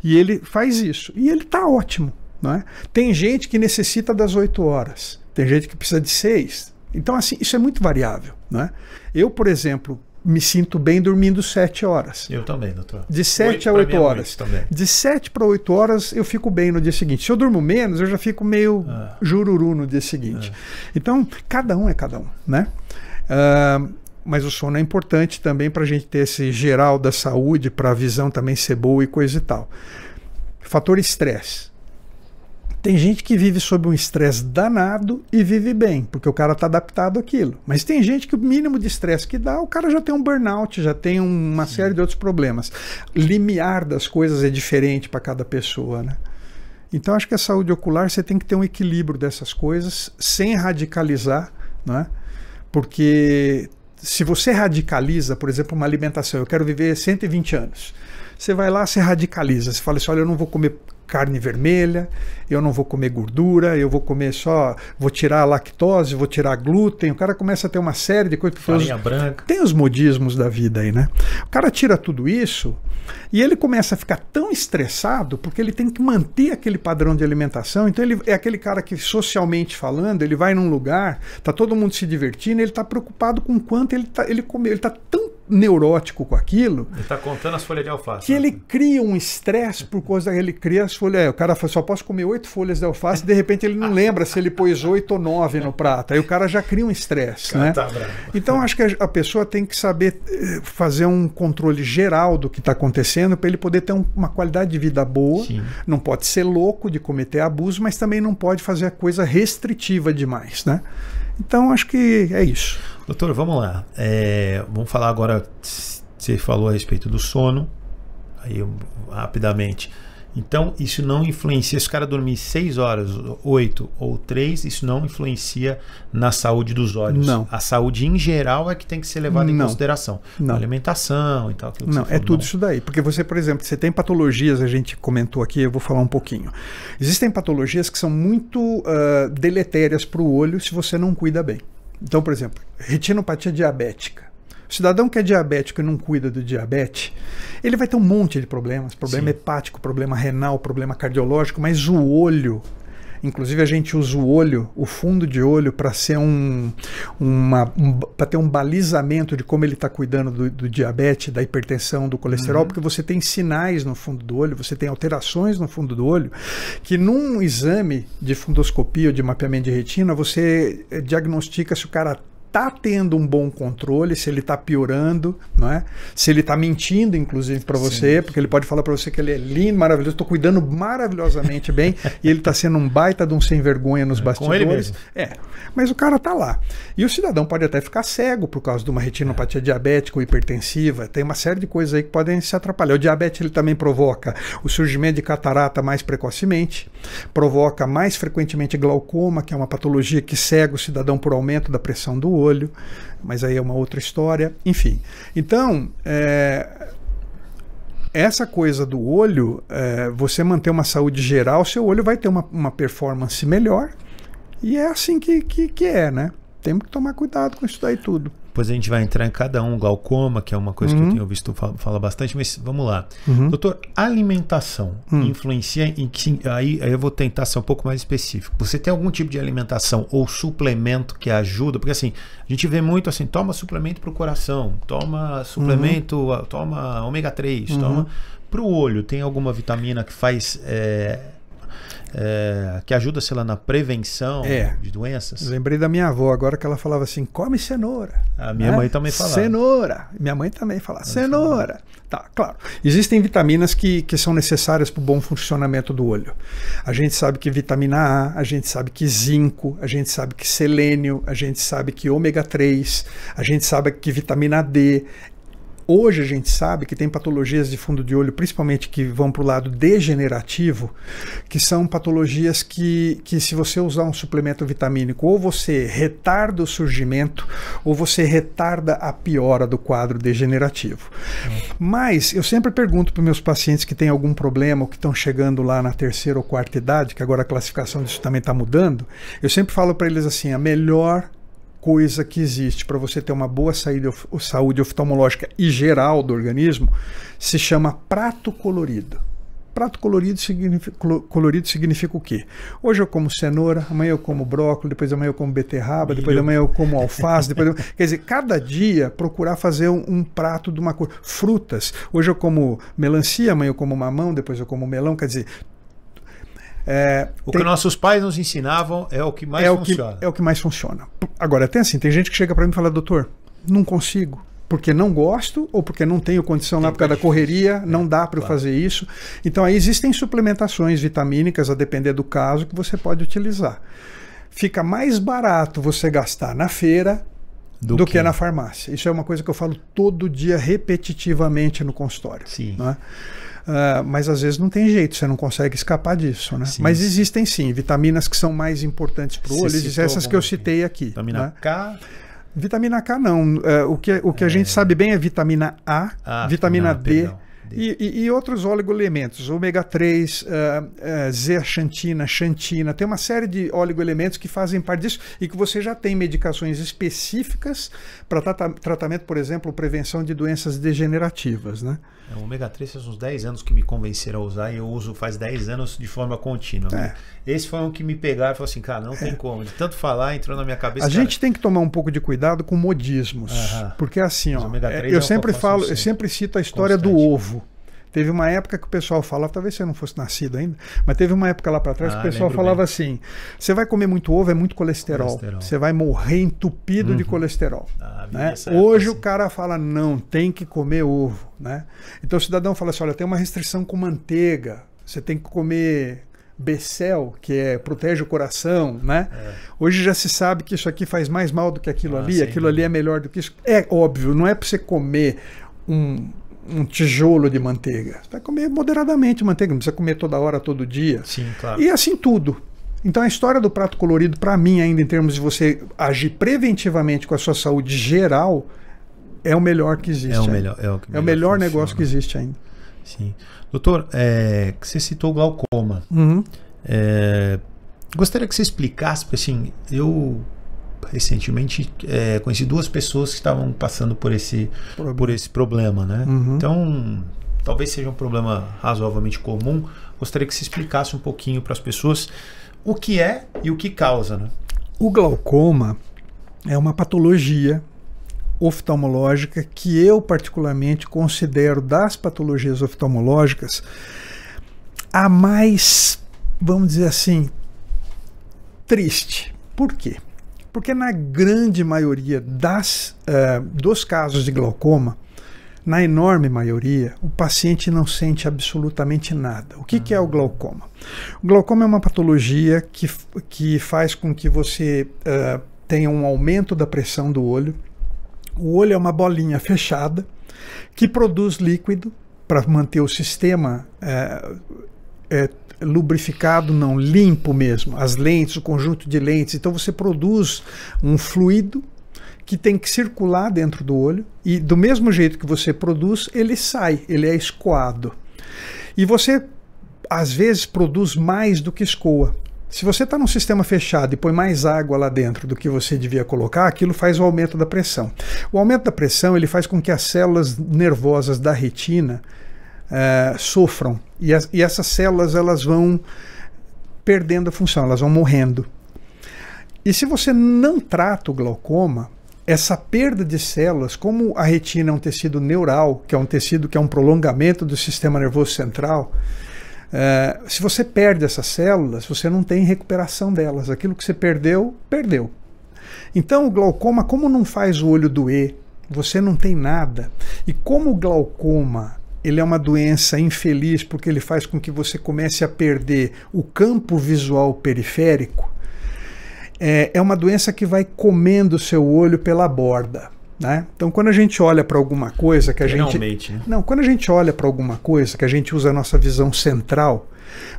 e ele faz isso. E ele tá ótimo, não é? Tem gente que necessita das 8 horas, tem gente que precisa de 6. Então, assim, isso é muito variável, não é? Eu, por exemplo, me sinto bem dormindo 7 horas. Eu também, doutor. De 7 a 8 horas. De 7 para 8 horas eu fico bem no dia seguinte. Se eu durmo menos, eu já fico meio jururu no dia seguinte. Então, cada um é cada um, né? Mas o sono é importante também para a gente ter esse geral da saúde, para a visão também ser boa e coisa e tal. Fator estresse. Tem gente que vive sob um estresse danado e vive bem, porque o cara está adaptado àquilo. Mas tem gente que o mínimo de estresse que dá, o cara já tem um burnout, já tem uma série de outros problemas. Limiar das coisas é diferente para cada pessoa, né? Então acho que a saúde ocular você tem que ter um equilíbrio dessas coisas, sem radicalizar, né? Porque se você radicaliza, por exemplo, uma alimentação, eu quero viver 120 anos. Você vai lá, você radicaliza, você fala assim, olha, eu não vou comer carne vermelha, eu não vou comer gordura, eu vou comer vou tirar a lactose, vou tirar glúten, o cara começa a ter uma série de coisas. Farinha branca. Tem os modismos da vida aí, né? O cara tira tudo isso e ele começa a ficar tão estressado porque ele tem que manter aquele padrão de alimentação. Então ele é aquele cara que, socialmente falando, ele vai num lugar, tá todo mundo se divertindo, ele tá preocupado com quanto ele comeu, ele tá tão neurótico com aquilo. Ele está contando as folhas de alface. Que ele cria um estresse por causa daquele cria as folhas. O cara fala, só posso comer 8 folhas de alface, e de repente ele não lembra se ele pôs 8 ou 9 no prato. Aí o cara já cria um estresse, né? Tá bravo. Então acho que a pessoa tem que saber fazer um controle geral do que está acontecendo para ele poder ter uma qualidade de vida boa. Sim. Não pode ser louco de cometer abuso, mas também não pode fazer a coisa restritiva demais, né? Então acho que é isso. Doutor, vamos lá. Vamos falar agora, você falou a respeito do sono, aí rapidamente. Então, isso não influencia, se o cara dormir 6 horas, 8 ou 3, isso não influencia na saúde dos olhos. Não. A saúde em geral é que tem que ser levada em consideração. Não. A alimentação e tal. Não, é tudo isso daí. Porque você, por exemplo, você tem patologias, a gente comentou aqui, eu vou falar um pouquinho. Existem patologias que são muito deletérias para o olho se você não cuida bem. Então, por exemplo, retinopatia diabética. O cidadão que é diabético e não cuida do diabetes, ele vai ter um monte de problemas. Problema hepático, problema renal, problema cardiológico, mas o olho... Inclusive a gente usa o olho, o fundo de olho, para ser para ter um balizamento de como ele está cuidando do diabetes, da hipertensão, do colesterol, porque você tem sinais no fundo do olho, você tem alterações no fundo do olho, que num exame de fundoscopia ou de mapeamento de retina, você diagnostica se o cara está tendo um bom controle, se ele está piorando, não é? Se ele está mentindo, inclusive, para você, porque ele pode falar para você que ele é lindo, maravilhoso, estou cuidando maravilhosamente bem, e ele está sendo um baita de um sem vergonha nos bastidores. Com ele mesmo. Mas o cara está lá. E o cidadão pode até ficar cego por causa de uma retinopatia diabética ou hipertensiva, tem uma série de coisas aí que podem se atrapalhar. O diabetes ele também provoca o surgimento de catarata mais precocemente, provoca mais frequentemente glaucoma, que é uma patologia que cega o cidadão por aumento da pressão do olho, mas aí é uma outra história, enfim. Então, essa coisa do olho, você manter uma saúde geral, seu olho vai ter uma performance melhor, e é assim que é, né? Temos que tomar cuidado com isso daí tudo. Depois a gente vai entrar em cada um, glaucoma, que é uma coisa que eu tenho visto falar bastante, mas vamos lá. Doutor, alimentação influencia em que... Aí eu vou tentar ser um pouco mais específico. Você tem algum tipo de alimentação ou suplemento que ajuda? Porque assim, a gente vê muito assim, toma suplemento para o coração, toma suplemento, toma ômega 3, toma... Para o olho, tem alguma vitamina que faz... que ajuda, sei lá, na prevenção de doenças. Lembrei da minha avó agora, que ela falava assim, come cenoura. A minha mãe também falava. Cenoura. Minha mãe também falava, cenoura. Tá, claro. Existem vitaminas que são necessárias para o bom funcionamento do olho. A gente sabe que vitamina A, gente sabe que zinco, a gente sabe que selênio, a gente sabe que ômega 3, a gente sabe que vitamina D. Hoje a gente sabe que tem patologias de fundo de olho, principalmente que vão para o lado degenerativo, que são patologias que se você usar um suplemento vitamínico, ou você retarda o surgimento, ou você retarda a piora do quadro degenerativo. Mas eu sempre pergunto para meus pacientes que têm algum problema, ou que estão chegando lá na 3ª ou 4ª idade, que agora a classificação disso também está mudando, eu sempre falo para eles assim, a melhor coisa que existe para você ter uma boa saúde oftalmológica e geral do organismo se chama prato colorido. Prato colorido significa o quê? Hoje eu como cenoura, amanhã eu como brócolis, depois amanhã eu como beterraba, depois amanhã eu como alface, quer dizer, cada dia procurar fazer um prato de uma cor. Frutas, hoje eu como melancia, amanhã eu como mamão, depois eu como melão, quer dizer, que nossos pais nos ensinavam é o que mais funciona. É o que mais funciona. Agora, tem gente que chega para mim e fala, doutor, não consigo, porque não gosto ou porque não tenho condição lá por causa da correria, não dá para eu fazer isso. Então aí existem suplementações vitamínicas, a depender do caso, que você pode utilizar. Fica mais barato você gastar na feira do que na farmácia. Isso é uma coisa que eu falo todo dia repetitivamente no consultório. Sim. Né? Mas às vezes não tem jeito, você não consegue escapar disso, né? Sim, mas existem sim vitaminas que são mais importantes para o olho, essas que eu citei aqui. Vitamina K? Vitamina K não. O que a gente sabe bem é vitamina A, vitamina D. E outros oligoelementos, ômega 3, zeaxantina, xantina, tem uma série de oligoelementos que fazem parte disso e que você já tem medicações específicas para tratamento, por exemplo, prevenção de doenças degenerativas, né? O ômega 3 faz uns 10 anos que me convenceram a usar e eu uso faz 10 anos de forma contínua. Esse foi um que me pegaram e falou assim, cara, não tem como. De tanto falar, entrou na minha cabeça. A gente tem que tomar um pouco de cuidado com modismos. Porque assim, eu sempre cito a história do ovo. Teve uma época que o pessoal falava, talvez você não fosse nascido ainda, mas teve uma época lá para trás que o pessoal falava assim, você vai comer muito ovo, é muito colesterol. Você vai morrer entupido de colesterol. Né? Hoje o cara fala, não, tem que comer ovo. Né? Então o cidadão fala assim, olha, tem uma restrição com manteiga, você tem que comer Becel, que protege o coração, né? Hoje já se sabe que isso aqui faz mais mal do que aquilo ali, aquilo ali é melhor do que isso. É óbvio, não é para você comer um tijolo de manteiga. Você vai comer moderadamente manteiga, não precisa comer toda hora, todo dia. Sim, claro. E assim tudo. Então a história do prato colorido, para mim, ainda em termos de você agir preventivamente com a sua saúde geral, é o melhor que existe. É o melhor negócio que existe ainda. Sim. Doutor, você citou o glaucoma. Gostaria que você explicasse, porque assim, eu recentemente conheci 2 pessoas que estavam passando por esse problema, né? Então, talvez seja um problema razoavelmente comum. Gostaria que você explicasse um pouquinho para as pessoas o que é e o que causa, né? O glaucoma é uma patologia oftalmológica que eu particularmente considero das patologias oftalmológicas a mais, vamos dizer assim, triste. Por quê? Porque na grande maioria dos casos de glaucoma, na enorme maioria, o paciente não sente absolutamente nada. O que é o glaucoma? O glaucoma é uma patologia que faz com que você tenha um aumento da pressão do olho. O olho é uma bolinha fechada que produz líquido para manter o sistema lubrificado, não, limpo mesmo, as lentes, o conjunto de lentes. Então você produz um fluido que tem que circular dentro do olho e do mesmo jeito que você produz, ele sai, ele é escoado. E você, às vezes, produz mais do que escoa. Se você está num sistema fechado e põe mais água lá dentro do que você devia colocar, aquilo faz o aumento da pressão. O aumento da pressão ele faz com que as células nervosas da retina sofram. E essas células elas vão perdendo a função, elas vão morrendo. E se você não trata o glaucoma, essa perda de células, como a retina é um tecido neural, que é um tecido que é um prolongamento do sistema nervoso central, Se você perde essas células, você não tem recuperação delas. Aquilo que você perdeu, perdeu. Então o glaucoma, como não faz o olho doer, você não tem nada. E como o glaucoma ele é uma doença infeliz porque ele faz com que você comece a perder o campo visual periférico, é uma doença que vai comendo o seu olho pela borda. Né? Então, quando a gente olha para alguma coisa que a gente... Né? Não, quando a gente olha para alguma coisa que a gente usa a nossa visão central,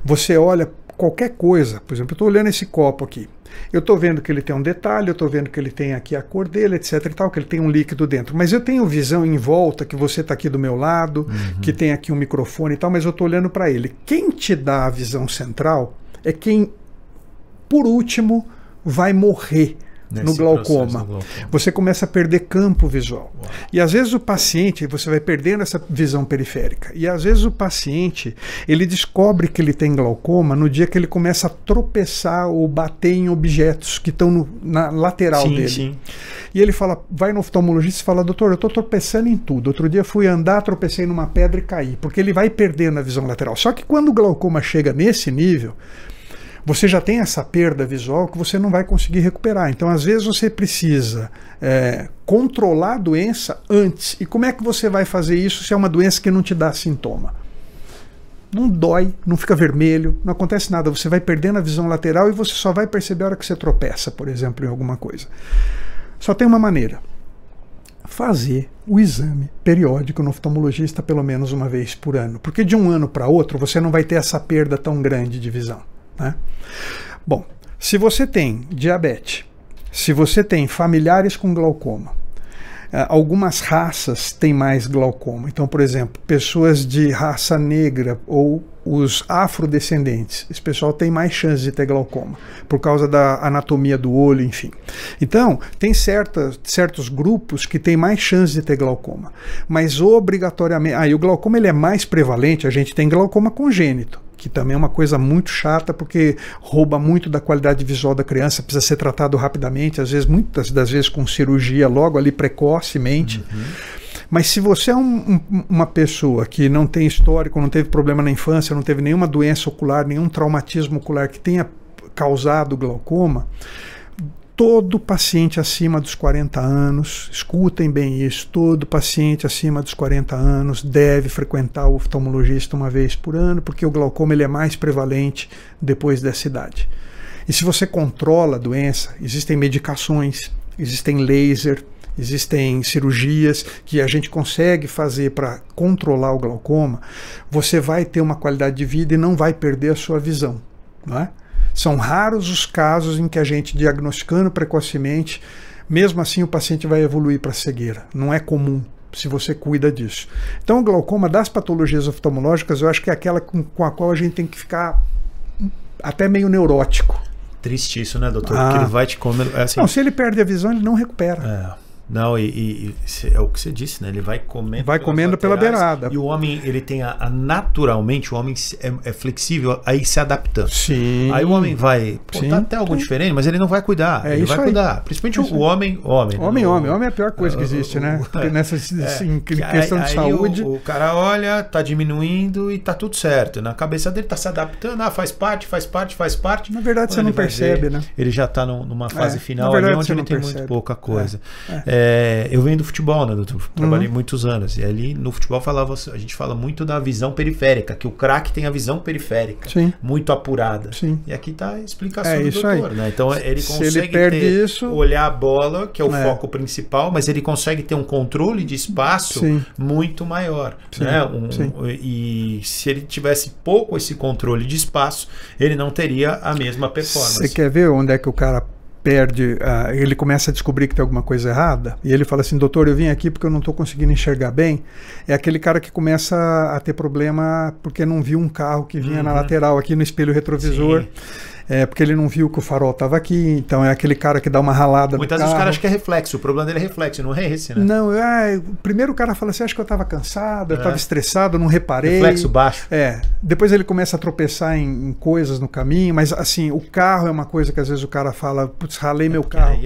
você olha qualquer coisa. Por exemplo, eu estou olhando esse copo aqui. Eu estou vendo que ele tem um detalhe, eu estou vendo que ele tem aqui a cor dele, etc e tal, que ele tem um líquido dentro. Mas eu tenho visão em volta, que você está aqui do meu lado, que tem aqui um microfone e tal, mas eu estou olhando para ele. Quem te dá a visão central é quem, por último, vai morrer no glaucoma. Você começa a perder campo visual. Uau. E às vezes o paciente, você vai perdendo essa visão periférica. E às vezes o paciente, ele descobre que ele tem glaucoma no dia que ele começa a tropeçar ou bater em objetos que estão na lateral dele. Sim. E ele fala, vai no oftalmologista e fala, doutor, eu estou tropeçando em tudo. Outro dia fui andar, tropecei numa pedra e caí. Porque ele vai perdendo a visão lateral. Só que quando o glaucoma chega nesse nível, você já tem essa perda visual que você não vai conseguir recuperar. Então, às vezes, você precisa controlar a doença antes. E como é que você vai fazer isso se é uma doença que não te dá sintoma? Não dói, não fica vermelho, não acontece nada. Você vai perdendo a visão lateral e você só vai perceber a hora que você tropeça, por exemplo, em alguma coisa. Só tem uma maneira. Fazer o exame periódico no oftalmologista pelo menos uma vez por ano. Porque de um ano para outro, você não vai ter essa perda tão grande de visão. Né? Bom, se você tem diabetes, se você tem familiares com glaucoma, algumas raças têm mais glaucoma. Então, por exemplo, pessoas de raça negra ou os afrodescendentes, esse pessoal tem mais chance de ter glaucoma, por causa da anatomia do olho, enfim. Então, tem certos grupos que têm mais chance de ter glaucoma, mas obrigatoriamente... e o glaucoma ele é mais prevalente, a gente tem glaucoma congênito, que também é uma coisa muito chata, porque rouba muito da qualidade visual da criança, precisa ser tratado rapidamente, às vezes, muitas das vezes com cirurgia logo ali precocemente. Mas se você é uma pessoa que não tem histórico, não teve problema na infância, não teve nenhuma doença ocular, nenhum traumatismo ocular que tenha causado glaucoma, todo paciente acima dos 40 anos, escutem bem isso, todo paciente acima dos 40 anos deve frequentar o oftalmologista uma vez por ano, porque o glaucoma ele é mais prevalente depois dessa idade. E se você controla a doença, existem medicações, existem laser, existem cirurgias que a gente consegue fazer para controlar o glaucoma, você vai ter uma qualidade de vida e não vai perder a sua visão, não é? São raros os casos em que a gente, diagnosticando precocemente, mesmo assim o paciente vai evoluir para cegueira. Não é comum, se você cuida disso. Então o glaucoma das patologias oftalmológicas, eu acho que é aquela com a qual a gente tem que ficar até meio neurótico. Triste isso, né, doutor? Porque ele vai te comer... Assim... Não, se ele perde a visão, ele não recupera. Não, é o que você disse, né? Ele vai comendo, pela beirada. E o homem, ele tem naturalmente, o homem é flexível a ir se adaptando. Sim. Aí o homem vai, tá até algo diferente, mas ele não vai cuidar. Ele vai cuidar. Principalmente o homem. Homem é a pior coisa que existe, né? Em questão de saúde. O cara olha, tá diminuindo e tá tudo certo. Na cabeça dele tá se adaptando, faz parte. Na verdade, você não percebe, né? Ele já tá numa fase final ali onde ele tem muito pouca coisa. Eu venho do futebol, né, doutor? Trabalhei muitos anos. E ali no futebol a gente fala muito da visão periférica, que o craque tem a visão periférica muito apurada. Sim. E aqui está a explicação do doutor. Né? Então ele consegue olhar a bola, que é o foco principal, mas ele consegue ter um controle de espaço muito maior. Né? E se ele tivesse pouco esse controle de espaço, ele não teria a mesma performance. Você quer ver onde é que o cara perde, ele começa a descobrir que tem alguma coisa errada, e ele fala assim, doutor, eu vim aqui porque eu não estou conseguindo enxergar bem. É aquele cara que começa a ter problema porque não viu um carro que vinha na lateral aqui no espelho retrovisor. Porque ele não viu que o farol estava aqui, então é aquele cara que dá uma ralada Muitas vezes o cara acha que é reflexo, o problema dele é reflexo, não é esse, né? Não, primeiro o cara fala assim, acho que eu estava cansado, eu estava estressado, não reparei. Reflexo baixo. Depois ele começa a tropeçar em coisas no caminho, mas assim, o carro é uma coisa que às vezes o cara fala, putz, ralei meu carro,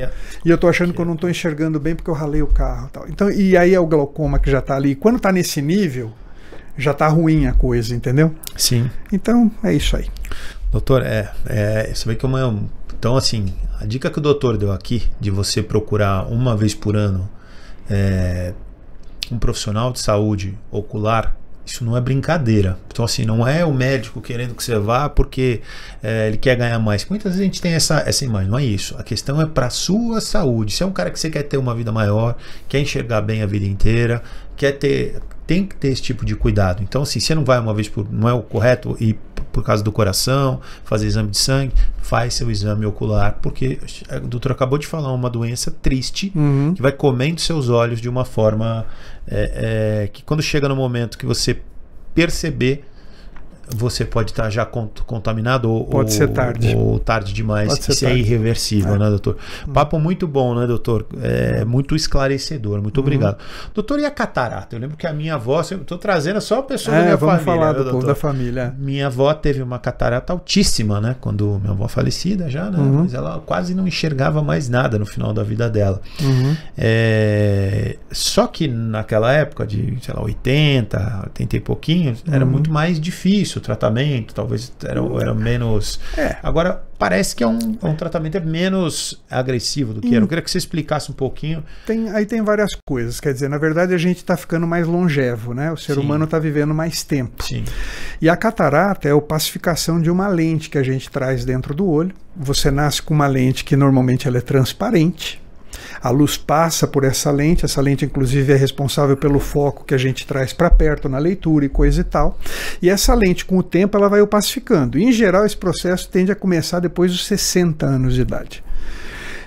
e eu estou achando que eu não estou enxergando bem porque eu ralei o carro. Tal. Então, e aí é o glaucoma que já está ali. Quando está nesse nível, já está ruim a coisa, entendeu? Sim. Então, é isso aí. Doutor, você vê que então, assim, a dica que o doutor deu aqui, de você procurar uma vez por ano um profissional de saúde ocular, isso não é brincadeira. Então, assim, não é o médico querendo que você vá porque ele quer ganhar mais. Muitas vezes a gente tem essa imagem, não é isso. A questão é para a sua saúde. Se é um cara que você quer ter uma vida maior, quer enxergar bem a vida inteira, tem que ter esse tipo de cuidado. Então, assim, você não vai uma vez não é o correto ir por causa do coração, fazer exame de sangue, faz seu exame ocular, porque o doutor acabou de falar, uma doença triste, que vai comendo seus olhos de uma forma que quando chega no momento que você perceber, você pode estar já contaminado pode ser tarde. Ou tarde demais. Isso é irreversível, né, doutor? Papo muito bom, né, doutor? Muito esclarecedor. Muito obrigado. Doutor, e a catarata? Eu lembro que a minha avó, eu estou trazendo só a pessoa da minha família. Vamos falar do povo da família. Minha avó teve uma catarata altíssima, né? Quando minha avó falecida já, né? Mas ela quase não enxergava mais nada no final da vida dela. Só que naquela época de, sei lá, 80 e pouquinho, era muito mais difícil o tratamento, talvez era menos... Agora, parece que é um tratamento menos agressivo do que era. Eu queria que você explicasse um pouquinho. Aí tem várias coisas. Quer dizer, na verdade, a gente está ficando mais longevo, né? O ser humano está vivendo mais tempo. Sim. E a catarata é a opacificação de uma lente que a gente traz dentro do olho. Você nasce com uma lente que normalmente ela é transparente. A luz passa por essa lente inclusive é responsável pelo foco que a gente traz para perto na leitura e coisa e tal. E essa lente, com o tempo, ela vai opacificando. E, em geral, esse processo tende a começar depois dos 60 anos de idade.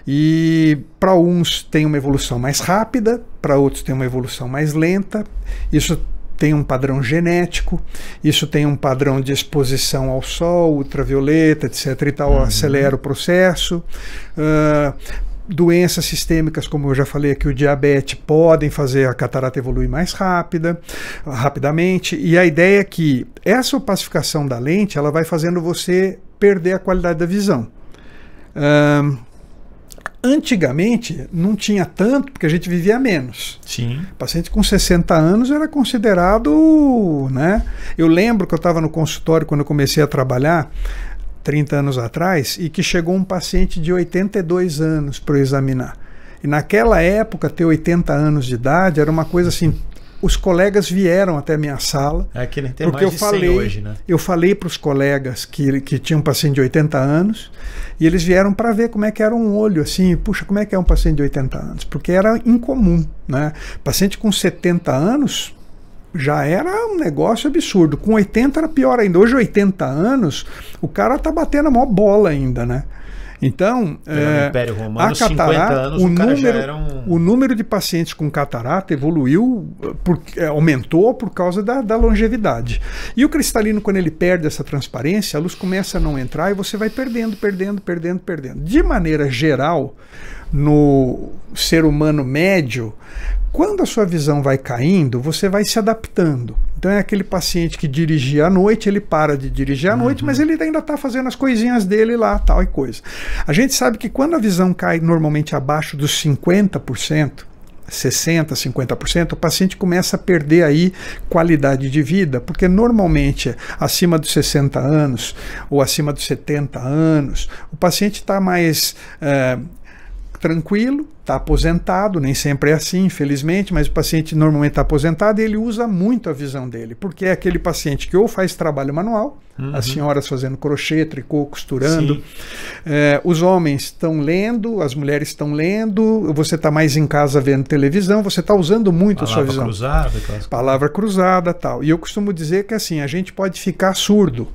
E para uns tem uma evolução mais rápida, para outros tem uma evolução mais lenta. Isso tem um padrão genético, isso tem um padrão de exposição ao sol, ultravioleta, etc. e tal, acelera o processo. Doenças sistêmicas, como eu já falei aqui, o diabetes, podem fazer a catarata evoluir mais rapidamente, e a ideia é que essa opacificação da lente, ela vai fazendo você perder a qualidade da visão. Antigamente não tinha tanto, porque a gente vivia menos. Sim. Paciente com 60 anos era considerado, né? Eu lembro que eu estava no consultório quando eu comecei a trabalhar, 30 anos atrás, e que chegou um paciente de 82 anos para eu examinar. E naquela época, ter 80 anos de idade era uma coisa assim... Os colegas vieram até a minha sala. Que nem tem mais de 100 hoje, né? Eu falei para os colegas que tinham um paciente de 80 anos, e eles vieram para ver como é que era um olho, assim, puxa, como é que é um paciente de 80 anos? Porque era incomum, né? Paciente com 70 anos... já era um negócio absurdo. Com 80 era pior ainda. Hoje, 80 anos, o cara tá batendo a maior bola ainda, né? Então, no Império Romano, a catarata, 50 anos, o número de pacientes com catarata evoluiu, aumentou por causa da longevidade. E o cristalino, quando ele perde essa transparência, a luz começa a não entrar e você vai perdendo. De maneira geral, no ser humano médio, quando a sua visão vai caindo, você vai se adaptando. Então é aquele paciente que dirigia à noite, ele para de dirigir à noite, mas ele ainda está fazendo as coisinhas dele lá, tal e coisa. A gente sabe que quando a visão cai normalmente abaixo dos 50%, 60%, 50%, o paciente começa a perder aí qualidade de vida, porque normalmente acima dos 60 anos ou acima dos 70 anos, o paciente está mais... tranquilo, está aposentado, nem sempre é assim, infelizmente, mas o paciente normalmente está aposentado e ele usa muito a visão dele, porque é aquele paciente que ou faz trabalho manual, as senhoras fazendo crochê, tricô, costurando, os homens estão lendo, as mulheres estão lendo, você está mais em casa vendo televisão, você está usando muito a sua visão. Palavra cruzada, tal. E eu costumo dizer que assim, a gente pode ficar surdo.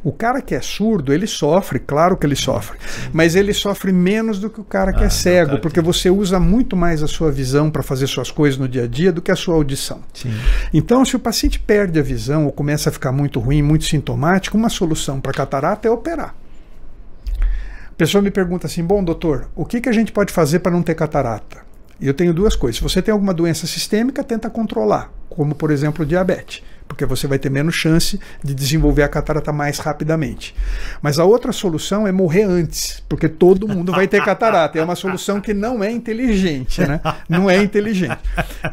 O cara que é surdo, ele sofre, claro que ele sofre, mas ele sofre menos do que o cara que é cego, porque você usa muito mais a sua visão para fazer suas coisas no dia a dia do que a sua audição. Sim. Então, se o paciente perde a visão ou começa a ficar muito ruim, muito sintomático, uma solução para catarata é operar. A pessoa me pergunta assim, bom, doutor, o que a gente pode fazer para não ter catarata? E eu tenho duas coisas. Se você tem alguma doença sistêmica, tenta controlar, como, por exemplo, o diabetes. porque você vai ter menos chance de desenvolver a catarata mais rapidamente. Mas a outra solução é morrer antes, porque todo mundo vai ter catarata. É uma solução que não é inteligente, né? Não é inteligente.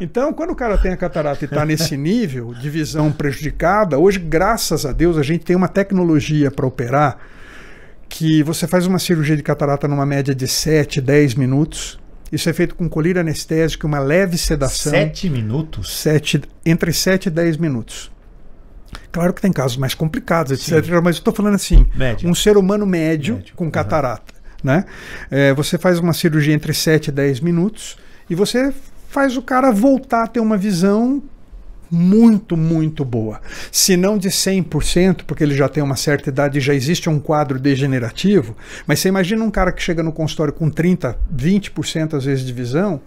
Então, quando o cara tem a catarata e está nesse nível de visão prejudicada, hoje, graças a Deus, a gente tem uma tecnologia para operar que você faz uma cirurgia de catarata numa média de 7, 10 minutos. Isso é feito com colírio anestésico, uma leve sedação. 7 minutos? Entre 7 e 10 minutos. Claro que tem casos mais complicados, etc. Sim. Mas eu estou falando assim, um ser humano médio com catarata. Né? Você faz uma cirurgia entre 7 e 10 minutos e você faz o cara voltar a ter uma visão muito, muito boa. Se não de 100%, porque ele já tem uma certa idade e já existe um quadro degenerativo, mas você imagina um cara que chega no consultório com 30%, 20% às vezes de visão,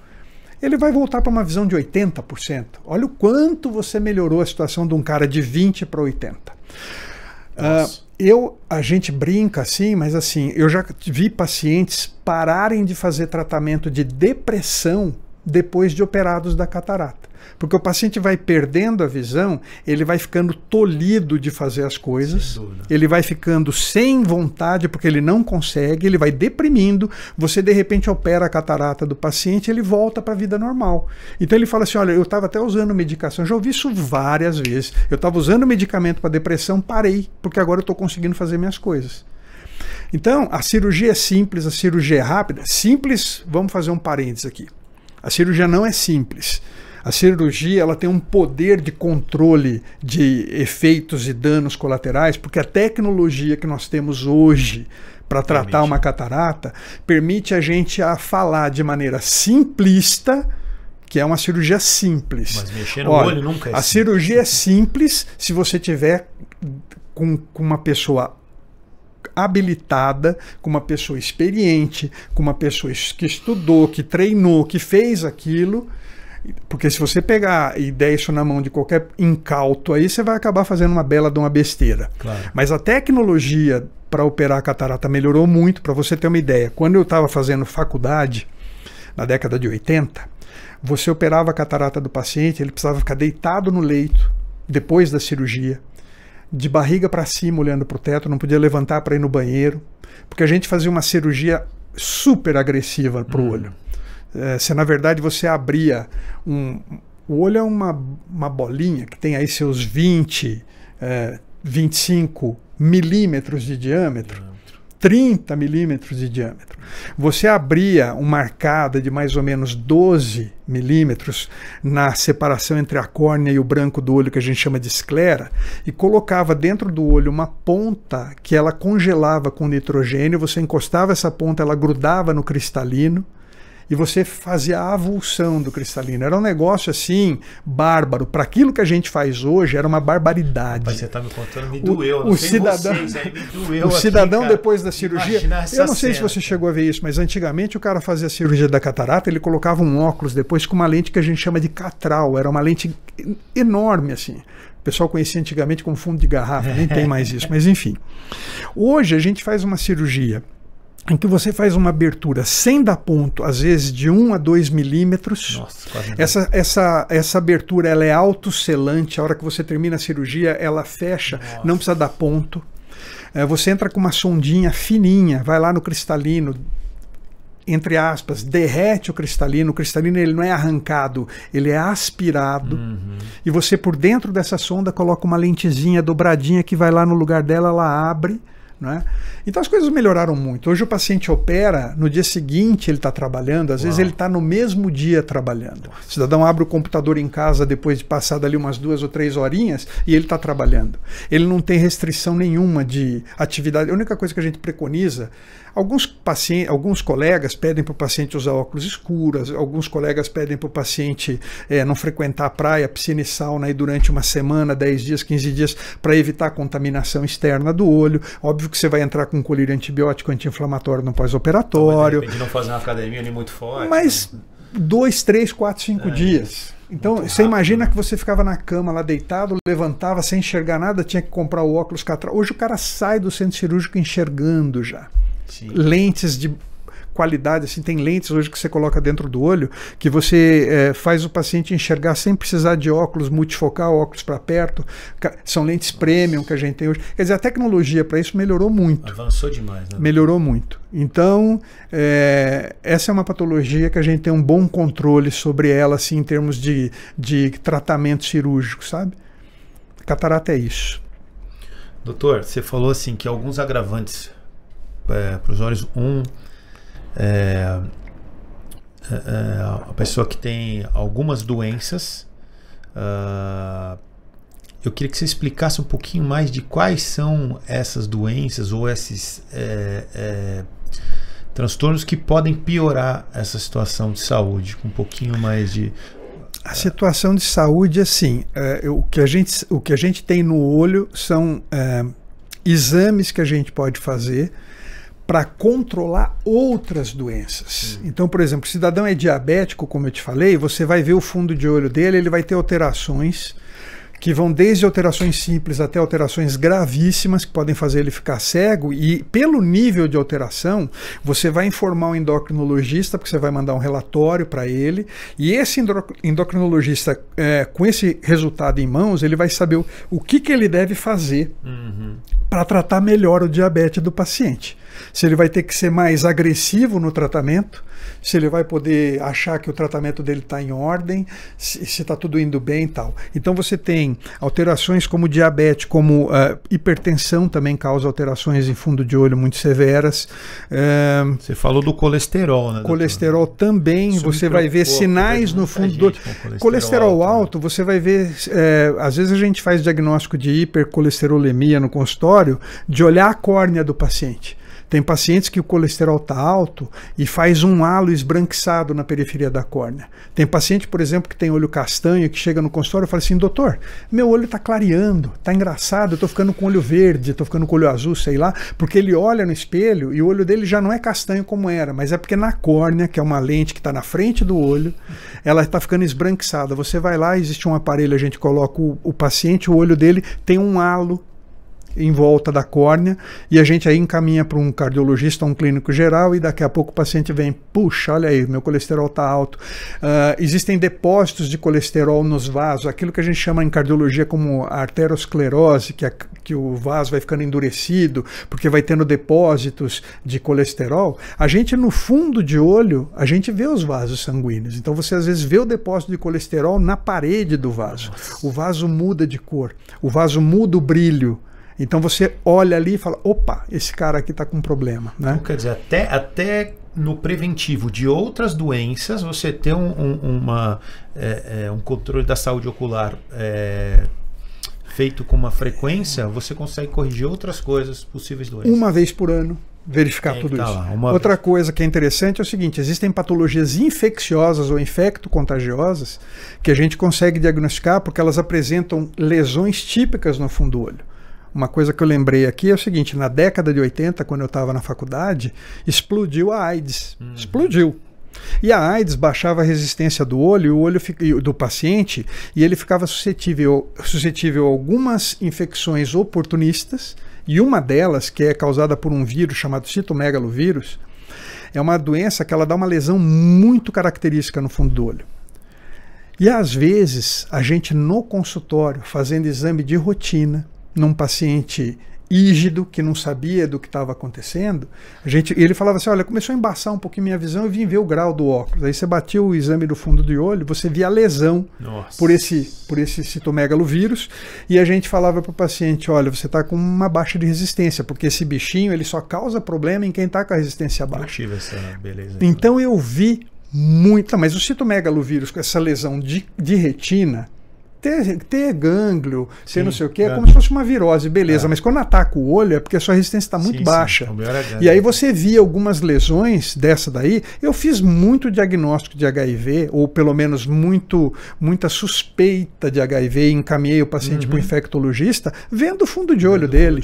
ele vai voltar para uma visão de 80%. Olha o quanto você melhorou a situação de um cara de 20 para 80. A gente brinca assim, mas assim, eu já vi pacientes pararem de fazer tratamento de depressão depois de operados da catarata. Porque o paciente vai perdendo a visão, ele vai ficando tolhido de fazer as coisas, ele vai ficando sem vontade porque ele não consegue, ele vai deprimindo, você de repente opera a catarata do paciente, ele volta para a vida normal. Então ele fala assim, olha, eu estava até usando medicação, já ouvi isso várias vezes, eu estava usando medicamento para depressão, parei, porque agora eu estou conseguindo fazer minhas coisas. Então, a cirurgia é simples, a cirurgia é rápida. Simples, vamos fazer um parênteses aqui. A cirurgia não é simples. A cirurgia ela tem um poder de controle de efeitos e danos colaterais, porque a tecnologia que nós temos hoje para tratar uma catarata permite a gente a falar de maneira simplista, que é uma cirurgia simples. Mas mexer no olho nunca é simples. A cirurgia é simples se você tiver com uma pessoa habilitada, com uma pessoa experiente, com uma pessoa que estudou, que treinou, que fez aquilo. Porque se você pegar e der isso na mão de qualquer incauto aí, você vai acabar fazendo uma bela de uma besteira. Claro. Mas a tecnologia para operar a catarata melhorou muito. Para você ter uma ideia, quando eu estava fazendo faculdade, na década de 80, você operava a catarata do paciente, ele precisava ficar deitado no leito, depois da cirurgia, de barriga para cima, olhando para o teto, não podia levantar para ir no banheiro, porque a gente fazia uma cirurgia super agressiva para o olho. Se na verdade você abria o olho é uma bolinha que tem aí seus 20, 25 milímetros de diâmetro, 30 milímetros de diâmetro. Você abria uma arcada de mais ou menos 12 milímetros na separação entre a córnea e o branco do olho, que a gente chama de esclera, e colocava dentro do olho uma ponta que ela congelava com nitrogênio, você encostava essa ponta, ela grudava no cristalino, e você fazia a avulsão do cristalino. Era um negócio assim, bárbaro. Para aquilo que a gente faz hoje, era uma barbaridade. Mas você está me contando, me doeu. O cidadão, o cidadão depois da cirurgia, eu não sei se você chegou a ver isso, mas antigamente o cara fazia a cirurgia da catarata, ele colocava um óculos depois com uma lente que a gente chama de catral. Era uma lente enorme assim. O pessoal conhecia antigamente como fundo de garrafa, nem tem mais isso, mas enfim. Hoje a gente faz uma cirurgia em que você faz uma abertura sem dar ponto, às vezes de 1 a 2 milímetros. Nossa, quase essa abertura ela é autoselante, a hora que você termina a cirurgia, ela fecha, nossa, não precisa dar ponto. Você entra com uma sondinha fininha, vai lá no cristalino, entre aspas, derrete o cristalino ele não é arrancado, ele é aspirado, e você por dentro dessa sonda coloca uma lentezinha dobradinha que vai lá no lugar dela, ela abre, né? Então as coisas melhoraram muito. Hoje o paciente opera, no dia seguinte ele está trabalhando, às vezes ele está no mesmo dia trabalhando. O cidadão abre o computador em casa depois de passar dali umas 2 ou 3 horinhas e ele está trabalhando. Ele não tem restrição nenhuma de atividade. A única coisa que a gente preconiza, alguns colegas pedem para o paciente usar óculos escuros, alguns colegas pedem para o paciente não frequentar a praia, piscina e sauna aí durante uma semana, 10 dias, 15 dias, para evitar a contaminação externa do olho. Óbvio que você vai entrar com um colírio antibiótico anti-inflamatório no pós-operatório. De repente não fazer uma academia ali muito forte. Mas 2, 3, 4, 5 dias. Então, você imagina que você ficava na cama lá deitado, levantava sem enxergar nada, tinha que comprar o óculos catral. Hoje o cara sai do centro cirúrgico enxergando já. Sim. Lentes de qualidade, assim, tem lentes hoje que você coloca dentro do olho, que você faz o paciente enxergar sem precisar de óculos multifocal, óculos para perto. São lentes premium que a gente tem hoje. Quer dizer, a tecnologia para isso melhorou muito. Avançou demais, né? Melhorou muito. Então, essa é uma patologia que a gente tem um bom controle sobre ela, assim, em termos de tratamento cirúrgico, sabe? Catarata é isso. Doutor, você falou assim que alguns agravantes para os olhos, a pessoa que tem algumas doenças, eu queria que você explicasse um pouquinho mais de quais são essas doenças ou esses transtornos que podem piorar essa situação de saúde, com um pouquinho mais de... A situação de saúde, assim, o que a gente tem no olho são exames que a gente pode fazer para controlar outras doenças. Então, por exemplo, o cidadão é diabético, como eu te falei, você vai ver o fundo de olho dele, ele vai ter alterações que vão desde alterações simples até alterações gravíssimas que podem fazer ele ficar cego, e pelo nível de alteração você vai informar o endocrinologista, porque você vai mandar um relatório para ele, e esse endocrinologista, com esse resultado em mãos, ele vai saber o que ele deve fazer para tratar melhor o diabetes do paciente. Se ele vai ter que ser mais agressivo no tratamento, se ele vai poder achar que o tratamento dele está em ordem, se está tudo indo bem e tal. Então você tem alterações como diabetes, como hipertensão também causa alterações em fundo de olho muito severas. Você falou do colesterol, né? Colesterol também, isso você vai ver sinais no fundo do olho. Colesterol alto, você vai ver, às vezes a gente faz diagnóstico de hipercolesterolemia no consultório, de olhar a córnea do paciente. Tem pacientes que o colesterol está alto e faz um halo esbranquiçado na periferia da córnea. Tem paciente, por exemplo, que tem olho castanho, que chega no consultório e fala assim: doutor, meu olho está clareando, está engraçado, eu estou ficando com olho verde, estou ficando com olho azul, sei lá, porque ele olha no espelho e o olho dele já não é castanho como era, mas é porque na córnea, que é uma lente que está na frente do olho, ela está ficando esbranquiçada. Você vai lá, existe um aparelho, a gente coloca o paciente, o olho dele tem um halo em volta da córnea, e a gente aí encaminha para um cardiologista, um clínico geral, e daqui a pouco o paciente vem, puxa, olha aí, meu colesterol está alto. Existem depósitos de colesterol nos vasos, aquilo que a gente chama em cardiologia como arteriosclerose, que o vaso vai ficando endurecido, porque vai tendo depósitos de colesterol. A gente, no fundo de olho, a gente vê os vasos sanguíneos, então você às vezes vê o depósito de colesterol na parede do vaso. O vaso muda de cor, o vaso muda o brilho. Então você olha ali e fala, opa, esse cara aqui está com problema. Né? Então, quer dizer, até no preventivo de outras doenças, você ter um controle da saúde ocular feito com uma frequência, você consegue corrigir outras coisas, possíveis doenças. Uma vez por ano, verificar tudo isso. Outra coisa que é interessante é o seguinte, existem patologias infecciosas ou infecto-contagiosas que a gente consegue diagnosticar porque elas apresentam lesões típicas no fundo do olho. Uma coisa que eu lembrei aqui é o seguinte, na década de 80, quando eu estava na faculdade, explodiu a AIDS. Explodiu. E a AIDS baixava a resistência do olho, do paciente, e ele ficava suscetível a algumas infecções oportunistas, e uma delas, que é causada por um vírus chamado citomegalovírus, é uma doença que ela dá uma lesão muito característica no fundo do olho. E às vezes, a gente no consultório, fazendo exame de rotina, num paciente ígido, que não sabia do que estava acontecendo, ele falava assim, olha, começou a embaçar um pouquinho minha visão, eu vim ver o grau do óculos. Aí você batia o exame do fundo do olho, você via a lesão por esse citomegalovírus, e a gente falava para o paciente, olha, você está com uma baixa de resistência, porque esse bichinho ele só causa problema em quem está com a resistência baixa. Então eu vi muito, mas o citomegalovírus com essa lesão de retina, ter gânglio, ter não sei o que, é como se fosse uma virose, beleza, mas quando ataca o olho é porque a sua resistência está muito baixa. E aí você via algumas lesões dessa daí. Eu fiz muito diagnóstico de HIV, ou pelo menos muita suspeita de HIV, e encaminhei o paciente para o infectologista, vendo o fundo de olho dele.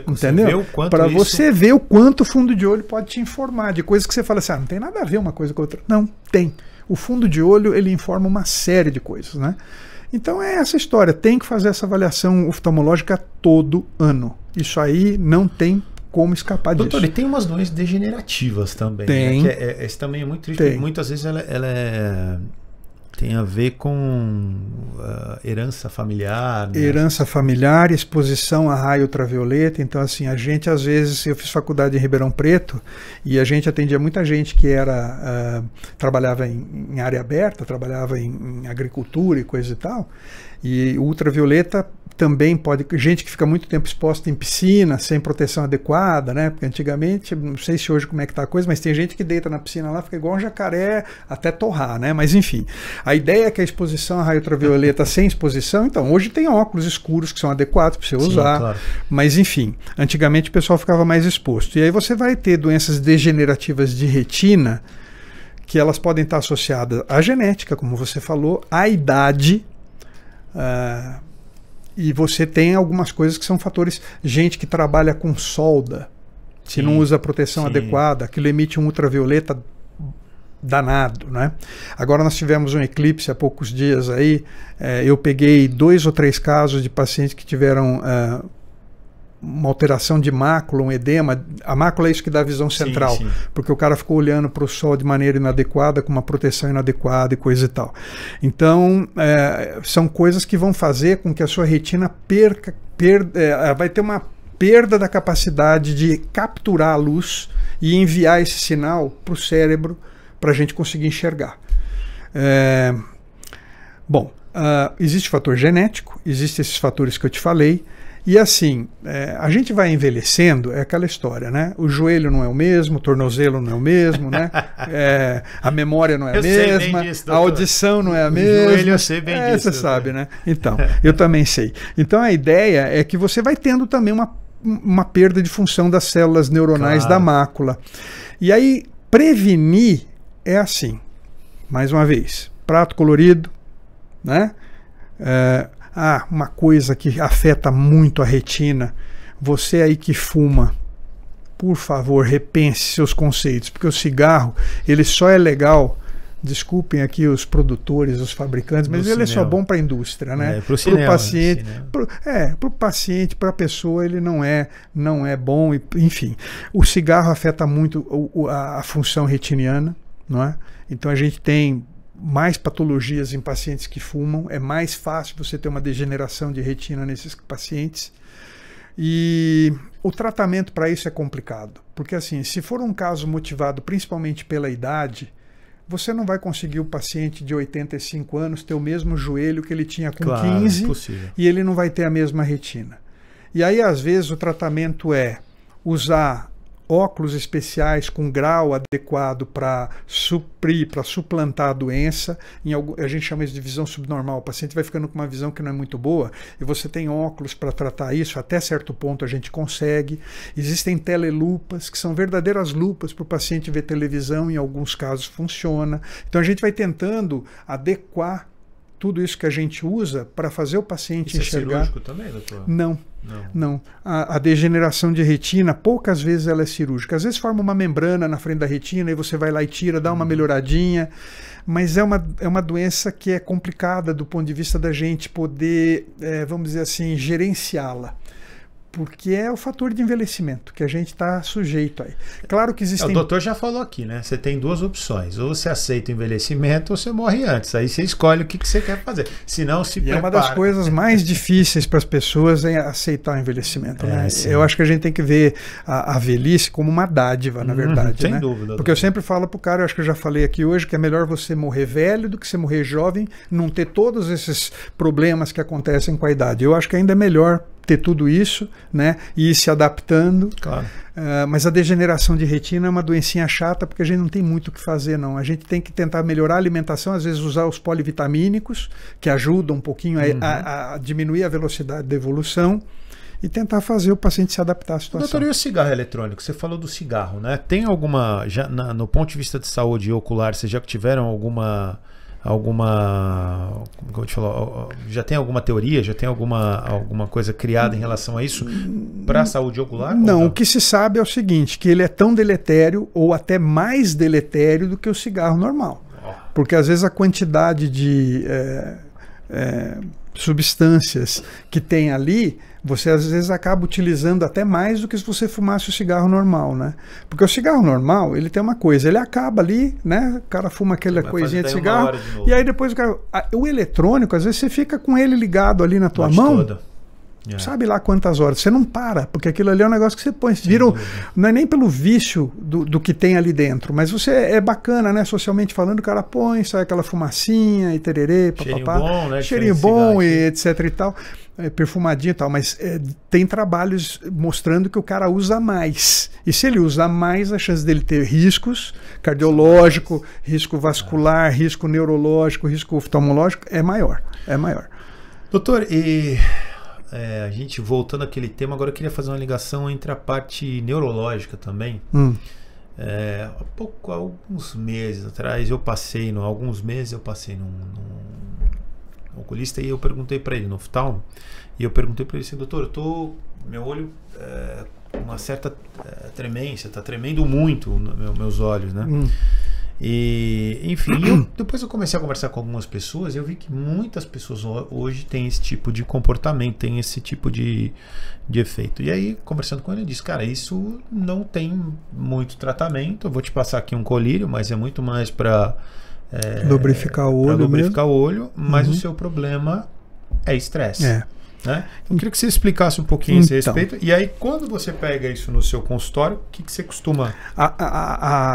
Entendeu? Para você ver o quanto o fundo de olho pode te informar de coisas que você fala assim, não tem nada a ver uma coisa com a outra. Não, tem. O fundo de olho, ele informa uma série de coisas, né? Então é essa história, tem que fazer essa avaliação oftalmológica todo ano. Isso aí não tem como escapar disso. Doutor, e tem umas doenças degenerativas também. Tem. Né? Esse também é muito triste, porque muitas vezes ela tem a ver com herança familiar. Né? Herança familiar, exposição a raio ultravioleta. Então, assim, a gente, às vezes, eu fiz faculdade em Ribeirão Preto e a gente atendia muita gente que trabalhava em área aberta, trabalhava em agricultura e coisa e tal. E o ultravioleta também pode... Gente que fica muito tempo exposta em piscina, sem proteção adequada, né? Porque antigamente, não sei se hoje como é que tá a coisa, mas tem gente que deita na piscina lá, fica igual um jacaré até torrar, né? Mas enfim, a ideia é que a exposição a raio ultravioleta sem exposição, então, hoje tem óculos escuros que são adequados para você usar, claro. Mas enfim, antigamente o pessoal ficava mais exposto. E aí você vai ter doenças degenerativas de retina, que elas podem estar associadas à genética, como você falou, à idade, e você tem algumas coisas que são fatores, gente que trabalha com solda, que não usa proteção adequada, aquilo emite um ultravioleta danado, né? Agora nós tivemos um eclipse há poucos dias aí, eu peguei 2 ou 3 casos de pacientes que tiveram uma alteração de mácula, um edema. A mácula é isso que dá a visão central, porque o cara ficou olhando para o sol de maneira inadequada, com uma proteção inadequada e coisa e tal. Então, são coisas que vão fazer com que a sua retina vai ter uma perda da capacidade de capturar a luz e enviar esse sinal para o cérebro para a gente conseguir enxergar. Bom, existe fator genético, existem esses fatores que eu te falei. E assim, a gente vai envelhecendo, é aquela história, né? O joelho não é o mesmo, o tornozelo não é o mesmo, né? A memória não é a mesma, a audição não é a mesma. O joelho eu sei bem disso. Você sabe, né? Então, eu também sei. Então a ideia é que você vai tendo também uma perda de função das células neuronais da mácula. E aí, prevenir é assim, mais uma vez, prato colorido, né? Uma coisa que afeta muito a retina, você aí que fuma, por favor, repense seus conceitos, porque o cigarro, ele só é legal, desculpem aqui os produtores, os fabricantes, mas ele é só bom para a indústria, né? Para o paciente, para o paciente, para a pessoa, ele não é bom, enfim. O cigarro afeta muito a função retiniana, não é? Então a gente tem mais patologias em pacientes que fumam, é mais fácil você ter uma degeneração de retina nesses pacientes. E o tratamento para isso é complicado, porque assim, se for um caso motivado principalmente pela idade, você não vai conseguir o paciente de 85 anos ter o mesmo joelho que ele tinha com 15 e ele não vai ter a mesma retina. E aí, às vezes, o tratamento é usar óculos especiais com grau adequado para suprir, para suplantar a doença. A gente chama isso de visão subnormal. O paciente vai ficando com uma visão que não é muito boa e você tem óculos para tratar isso. Até certo ponto a gente consegue. Existem telelupas, que são verdadeiras lupas para o paciente ver televisão. Em alguns casos funciona. Então a gente vai tentando adequar tudo isso que a gente usa para fazer o paciente enxergar. É cirúrgico também, doutor? Não. A degeneração de retina, poucas vezes ela é cirúrgica. Às vezes forma uma membrana na frente da retina e você vai lá e tira, dá uma melhoradinha. Mas é uma doença que é complicada do ponto de vista da gente poder, vamos dizer assim, gerenciá-la. Porque é o fator de envelhecimento que a gente está sujeito aí. Claro que existem... O doutor já falou aqui, né? Você tem 2 opções. Ou você aceita o envelhecimento ou você morre antes. Aí você escolhe o que você quer fazer. Senão se prepara. É uma das coisas mais difíceis para as pessoas é aceitar o envelhecimento. Né? Eu acho que a gente tem que ver a velhice como uma dádiva, na verdade. Sem né? dúvida. Porque eu sempre falo para o cara, eu acho que eu já falei aqui hoje, que é melhor você morrer velho do que você morrer jovem, não ter todos esses problemas que acontecem com a idade. Eu acho que ainda é melhor ter tudo isso, né, e ir se adaptando. Claro. Mas a degeneração de retina é uma doencinha chata, porque a gente não tem muito o que fazer, não. A gente tem que tentar melhorar a alimentação, às vezes usar os polivitamínicos, que ajudam um pouquinho a diminuir a velocidade da evolução, e tentar fazer o paciente se adaptar à situação. Doutor, e o cigarro eletrônico? Você falou do cigarro, né? Tem alguma, no ponto de vista de saúde ocular, vocês já tiveram alguma, como te falou, já tem alguma teoria, já tem alguma coisa criada em relação a isso para a saúde ocular? Não, o que se sabe é o seguinte, que ele é tão deletério ou até mais deletério do que o cigarro normal. Porque às vezes a quantidade de substâncias que tem ali, você às vezes acaba utilizando até mais do que se você fumasse o cigarro normal, né? Porque o cigarro normal, ele tem uma coisa, ele acaba ali, né? O cara fuma aquela coisinha de cigarro, e aí depois o eletrônico, às vezes você fica com ele ligado ali na tua mão, sabe lá quantas horas, você não para, porque aquilo ali é um negócio que você põe, não é nem pelo vício do que tem ali dentro, mas você é bacana, né? Socialmente falando, o cara põe, sai aquela fumacinha e tererê, papapá, bom, né? Cheirinho bom e etc e tal, perfumadinho e tal, mas tem trabalhos mostrando que o cara usa mais, e se ele usa mais, a chance dele ter riscos cardiológico, risco vascular, risco neurológico, risco oftalmológico é maior. Doutor, a gente voltando àquele tema, agora eu queria fazer uma ligação entre a parte neurológica também. Há alguns meses atrás eu passei num oculista e eu perguntei para ele, no oftalmo, e eu perguntei para ele assim, doutor, meu olho com uma certa tremência, tá tremendo muito meus olhos, né? E, enfim, depois eu comecei a conversar com algumas pessoas e eu vi que muitas pessoas hoje têm esse tipo de comportamento, têm esse tipo de efeito. E aí, conversando com ele, eu disse, cara, isso não tem muito tratamento, eu vou te passar aqui um colírio, mas é muito mais para lubrificar o olho, mas o seu problema é estresse. Né? Eu queria que você explicasse um pouquinho esse respeito. E aí, quando você pega isso no seu consultório, o que você costuma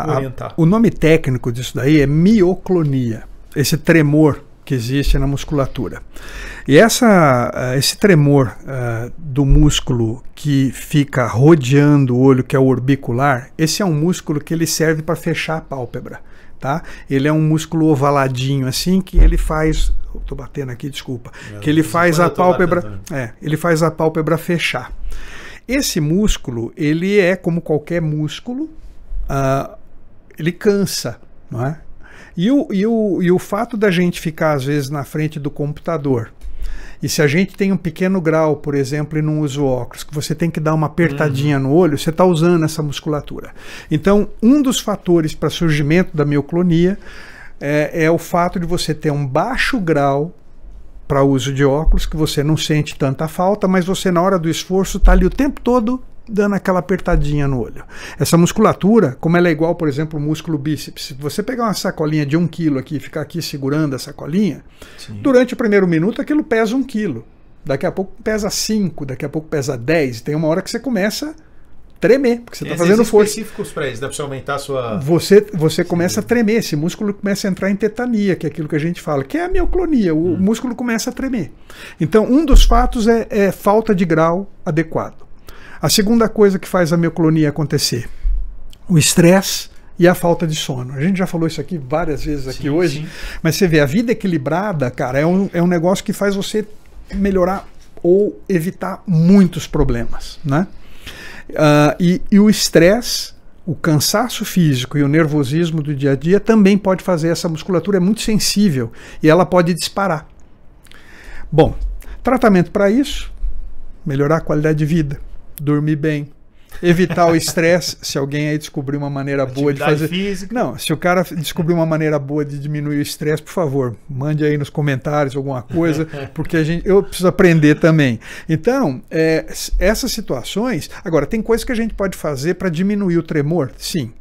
orientar? O nome técnico disso daí é mioclonia, esse tremor que existe na musculatura. E esse tremor do músculo que fica rodeando o olho, que é o orbicular, esse é um músculo que ele serve para fechar a pálpebra. Tá? Ele é um músculo ovaladinho assim que ele faz, estou batendo aqui, desculpa, que ele faz a pálpebra, ele faz a pálpebra fechar. Esse músculo, ele é como qualquer músculo, ele cansa, não é? E o fato da gente ficar às vezes na frente do computador, e se a gente tem um pequeno grau, por exemplo, e não usa óculos, que você tem que dar uma apertadinha no olho, você está usando essa musculatura. Então, um dos fatores para surgimento da mioclonia é o fato de você ter um baixo grau para uso de óculos, que você não sente tanta falta, mas você na hora do esforço está ali o tempo todo dando aquela apertadinha no olho. Essa musculatura, como ela é igual, por exemplo, o músculo bíceps, se você pegar uma sacolinha de 1 quilo aqui e ficar aqui segurando a sacolinha, durante o primeiro minuto aquilo pesa 1 quilo. Daqui a pouco pesa 5, daqui a pouco pesa 10. Tem uma hora que você começa a tremer, porque você está fazendo força. Específicos para isso, dá para você aumentar a sua... Você começa a tremer, esse músculo começa a entrar em tetania, que é aquilo que a gente fala, que é a mioclonia, o músculo começa a tremer. Então, um dos fatos é falta de grau adequado. A segunda coisa que faz a mioclonia acontecer, o estresse e a falta de sono. A gente já falou isso aqui várias vezes aqui hoje, mas você vê, a vida equilibrada, cara, é um negócio que faz você melhorar ou evitar muitos problemas, né? E o estresse, o cansaço físico e o nervosismo do dia a dia também pode fazer, essa musculatura é muito sensível e ela pode disparar. Bom, tratamento para isso, melhorar a qualidade de vida, dormir bem, evitar o estresse. Se alguém aí descobrir uma maneira boa de fazer física. Não, se o cara descobrir uma maneira boa de diminuir o estresse, por favor, mande aí nos comentários alguma coisa, porque eu preciso aprender também. Então, essas situações... Agora, tem coisas que a gente pode fazer para diminuir o tremor? Sim.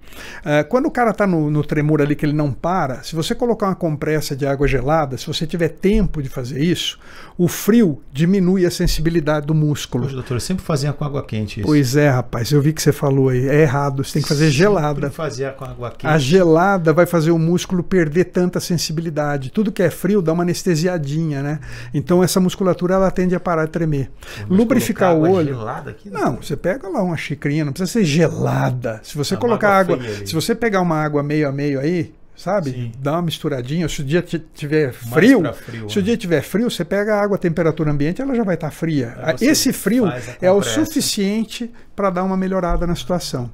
Quando o cara está no tremor ali que ele não para, se você colocar uma compressa de água gelada, se você tiver tempo de fazer isso, o frio diminui a sensibilidade do músculo. Poxa, doutor, eu sempre fazia com água quente isso. Pois é, rapaz, eu vi que você falou aí, é errado, você tem que fazer gelada. Sempre fazia com água quente. A gelada vai fazer o músculo perder tanta sensibilidade. Tudo que é frio dá uma anestesiadinha, né? Então essa musculatura ela tende a parar de tremer. Lubrificar o olho. Gelada aqui, não, você pega lá uma xicrinha, não precisa ser gelada. Se você colocar água, se você pegar uma água meio a meio aí, sabe? Sim. Dá uma misturadinha. Se o dia tiver frio, o dia tiver frio, você pega a água a temperatura ambiente, ela já vai estar fria. Esse frio é o suficiente para dar uma melhorada na situação.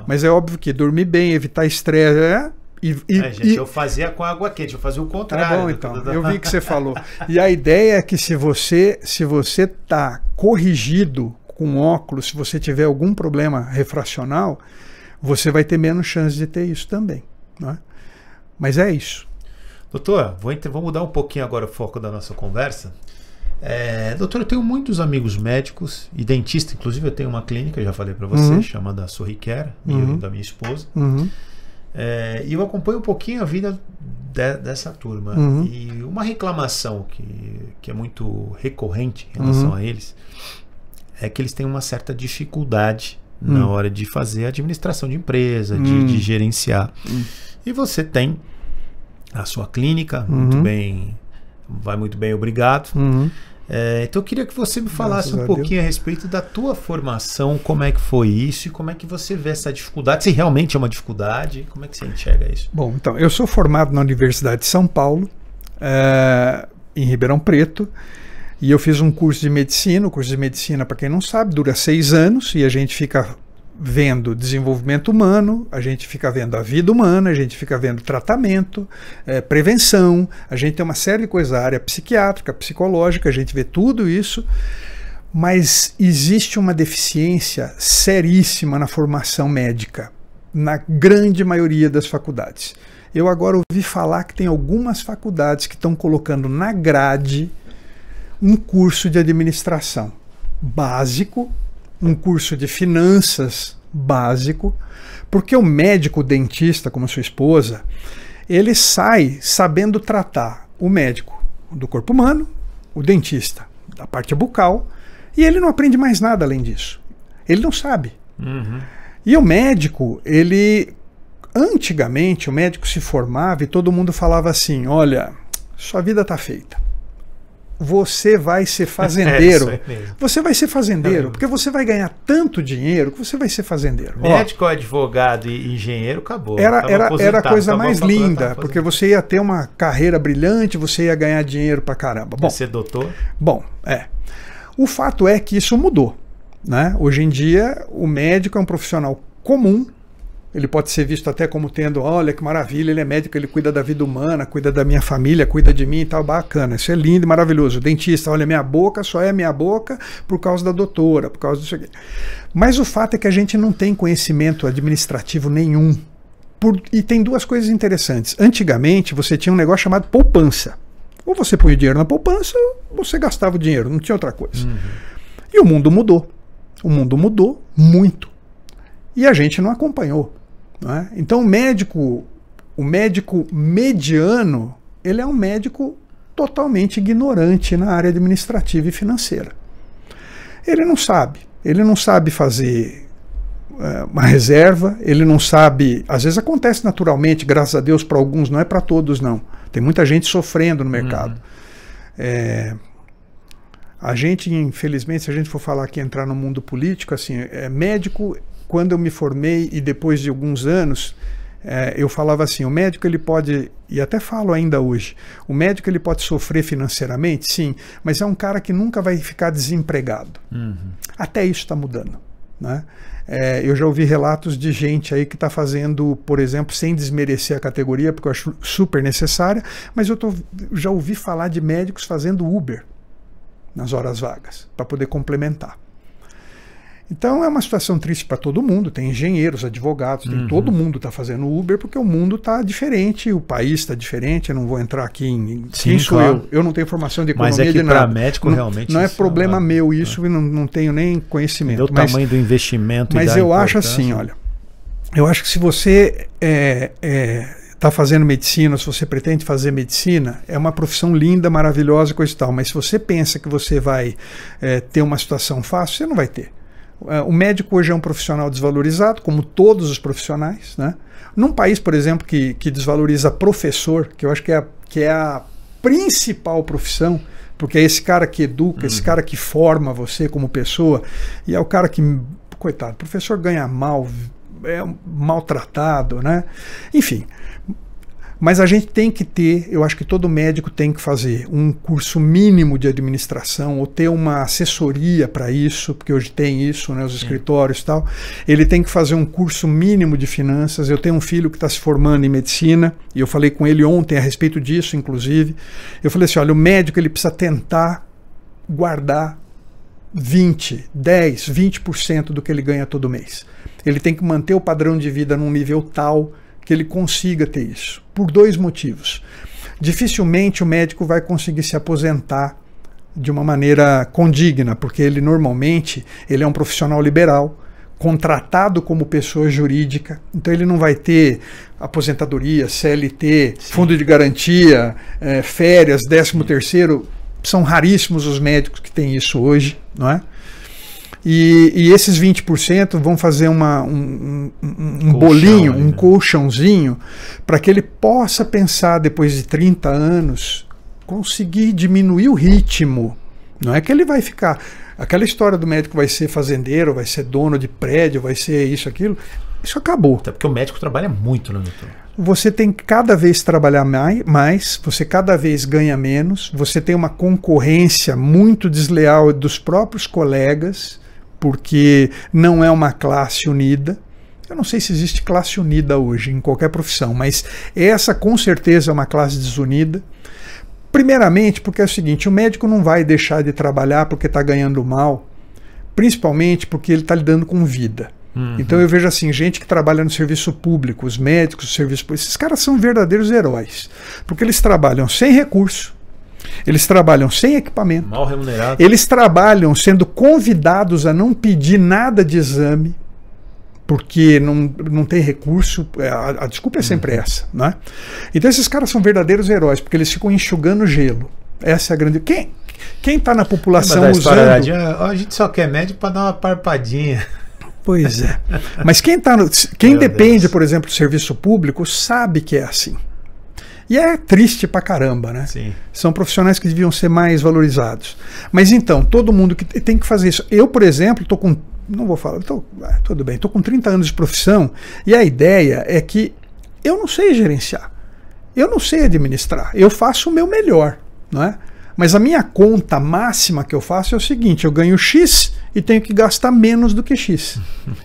Mas é óbvio que dormir bem, evitar estresse, gente, eu fazia com água quente, eu fazia o contrário. Tá bom, então. Eu vi que você falou. E a ideia é que se você tá corrigido com óculos, se você tiver algum problema refracional, você vai ter menos chance de ter isso também, não é? Mas é isso. Doutor, vou mudar um pouquinho agora o foco da nossa conversa. Doutor, eu tenho muitos amigos médicos e dentistas, inclusive eu tenho uma clínica, já falei para você, chamada Sorricare, minha e da minha esposa. E eu acompanho um pouquinho a vida dessa turma. E uma reclamação que é muito recorrente em relação a eles é que eles têm uma certa dificuldade na hora de fazer a administração de empresa, de gerenciar. E você tem a sua clínica, muito bem, vai muito bem, obrigado. Então eu queria que você me falasse um pouquinho a respeito da tua formação, como é que foi isso e como é que você vê essa dificuldade, se realmente é uma dificuldade, como é que você enxerga isso? Bom, então, eu sou formado na Universidade de São Paulo, em Ribeirão Preto, e eu fiz um curso de medicina. O curso de medicina, para quem não sabe, dura 6 anos e a gente fica vendo desenvolvimento humano, a gente fica vendo a vida humana, a gente fica vendo tratamento, prevenção, a gente tem uma série de coisas, a área psiquiátrica, psicológica, a gente vê tudo isso, mas existe uma deficiência seríssima na formação médica, na grande maioria das faculdades. Eu agora ouvi falar que tem algumas faculdades que estão colocando na grade um curso de administração básico, um curso de finanças básico, porque o médico, o dentista, como a sua esposa, ele sai sabendo tratar o médico do corpo humano, o dentista da parte bucal, e ele não aprende mais nada além disso. Ele não sabe. E o médico, antigamente, o médico se formava e todo mundo falava assim, olha, sua vida está feita. Você vai ser fazendeiro. Você vai ser fazendeiro, porque você vai ganhar tanto dinheiro que você vai ser fazendeiro. Médico, advogado e engenheiro, acabou. Era a coisa mais linda, porque você ia ter uma carreira brilhante, você ia ganhar dinheiro pra caramba. Bom, ser doutor? Bom, o fato é que isso mudou, né? Hoje em dia, o médico é um profissional comum. Ele pode ser visto até como tendo, olha que maravilha, ele é médico, ele cuida da vida humana, cuida da minha família, cuida de mim e tal, bacana, isso é lindo e maravilhoso. O dentista, olha, minha boca só é minha boca por causa da doutora, por causa disso aqui. Mas o fato é que a gente não tem conhecimento administrativo nenhum. E tem duas coisas interessantes. Antigamente, você tinha um negócio chamado poupança. Ou você põe o dinheiro na poupança, ou você gastava o dinheiro, não tinha outra coisa. E o mundo mudou. O mundo mudou muito. E a gente não acompanhou. Então o médico mediano, ele é um médico totalmente ignorante na área administrativa e financeira. Ele não sabe fazer uma reserva, ele não sabe, às vezes acontece naturalmente, graças a Deus para alguns, não é para todos não. Tem muita gente sofrendo no mercado. A gente, infelizmente, se a gente for falar aqui, entrar no mundo político, assim, médico, quando eu me formei e depois de alguns anos, eu falava assim, o médico ele pode, e até falo ainda hoje, o médico ele pode sofrer financeiramente, sim, mas é um cara que nunca vai ficar desempregado. Até isso está mudando, né? Eu já ouvi relatos de gente aí que está fazendo, por exemplo, sem desmerecer a categoria, porque eu acho super necessária, mas já ouvi falar de médicos fazendo Uber nas horas vagas, para poder complementar. Então é uma situação triste para todo mundo, tem engenheiros, advogados, todo mundo está fazendo Uber porque o mundo está diferente, o país está diferente, eu não vou entrar aqui em quem sou eu não tenho formação de economia, mas é que de nada. Para médico realmente não é problema meu isso, e não tenho nem conhecimento. O tamanho do investimento. Mas eu acho assim, olha, eu acho que se você está fazendo medicina, se você pretende fazer medicina, é uma profissão linda, maravilhosa, coisa e tal, mas se você pensa que você vai ter uma situação fácil, você não vai ter. O médico hoje é um profissional desvalorizado, como todos os profissionais, né? Num país, por exemplo, que desvaloriza professor, que eu acho que é a principal profissão, porque é esse cara que educa, esse cara que forma você como pessoa, e é o cara que, coitado, o professor ganha mal, é maltratado, né? Enfim. Mas a gente tem que ter, eu acho que todo médico tem que fazer um curso mínimo de administração ou ter uma assessoria para isso, porque hoje tem isso, né, os escritórios e tal. Ele tem que fazer um curso mínimo de finanças. Eu tenho um filho que está se formando em medicina e eu falei com ele ontem a respeito disso, inclusive. Eu falei assim, olha, o médico ele precisa tentar guardar 20% do que ele ganha todo mês. Ele tem que manter o padrão de vida num nível tal que ele consiga ter isso, por 2 motivos. dificilmente o médico vai conseguir se aposentar de uma maneira condigna, porque ele normalmente ele é um profissional liberal, contratado como pessoa jurídica, então ele não vai ter aposentadoria, CLT, sim, fundo de garantia, férias, 13º, são raríssimos os médicos que têm isso hoje, não é? E esses 20% vão fazer um bolinho, um colchãozinho, para que ele possa pensar, depois de 30 anos, conseguir diminuir o ritmo. Não é que ele vai ficar... Aquela história do médico vai ser fazendeiro, vai ser dono de prédio, vai ser isso, aquilo, isso acabou. Até porque o médico trabalha muito, né, doutor? Você tem que cada vez trabalhar mais, você cada vez ganha menos, você tem uma concorrência muito desleal dos próprios colegas, porque não é uma classe unida. Eu não sei se existe classe unida hoje em qualquer profissão, mas essa com certeza é uma classe desunida. Primeiramente porque é o seguinte, o médico não vai deixar de trabalhar porque está ganhando mal, principalmente porque ele está lidando com vida. Então eu vejo assim, gente que trabalha no serviço público, os médicos do serviço público, esses caras são verdadeiros heróis, porque eles trabalham sem recurso, eles trabalham sem equipamento, mal remunerado. Eles trabalham sendo convidados a não pedir nada de exame, porque não tem recurso, a desculpa é sempre essa, né? Então esses caras são verdadeiros heróis, porque eles ficam enxugando gelo. Essa é a grande... Quem está na população usando... A gente só quer médico para dar uma parpadinha. Pois é. Mas quem depende, por exemplo, do serviço público, sabe que é assim. E é triste pra caramba, né? Sim. São profissionais que deviam ser mais valorizados. Mas então, todo mundo que tem que fazer isso. Eu, por exemplo, estou com... Não vou falar, tudo bem, estou com 30 anos de profissão e a ideia é que eu não sei gerenciar, eu não sei administrar, eu faço o meu melhor, não é? Mas a minha conta máxima que eu faço é o seguinte, eu ganho X e tenho que gastar menos do que X.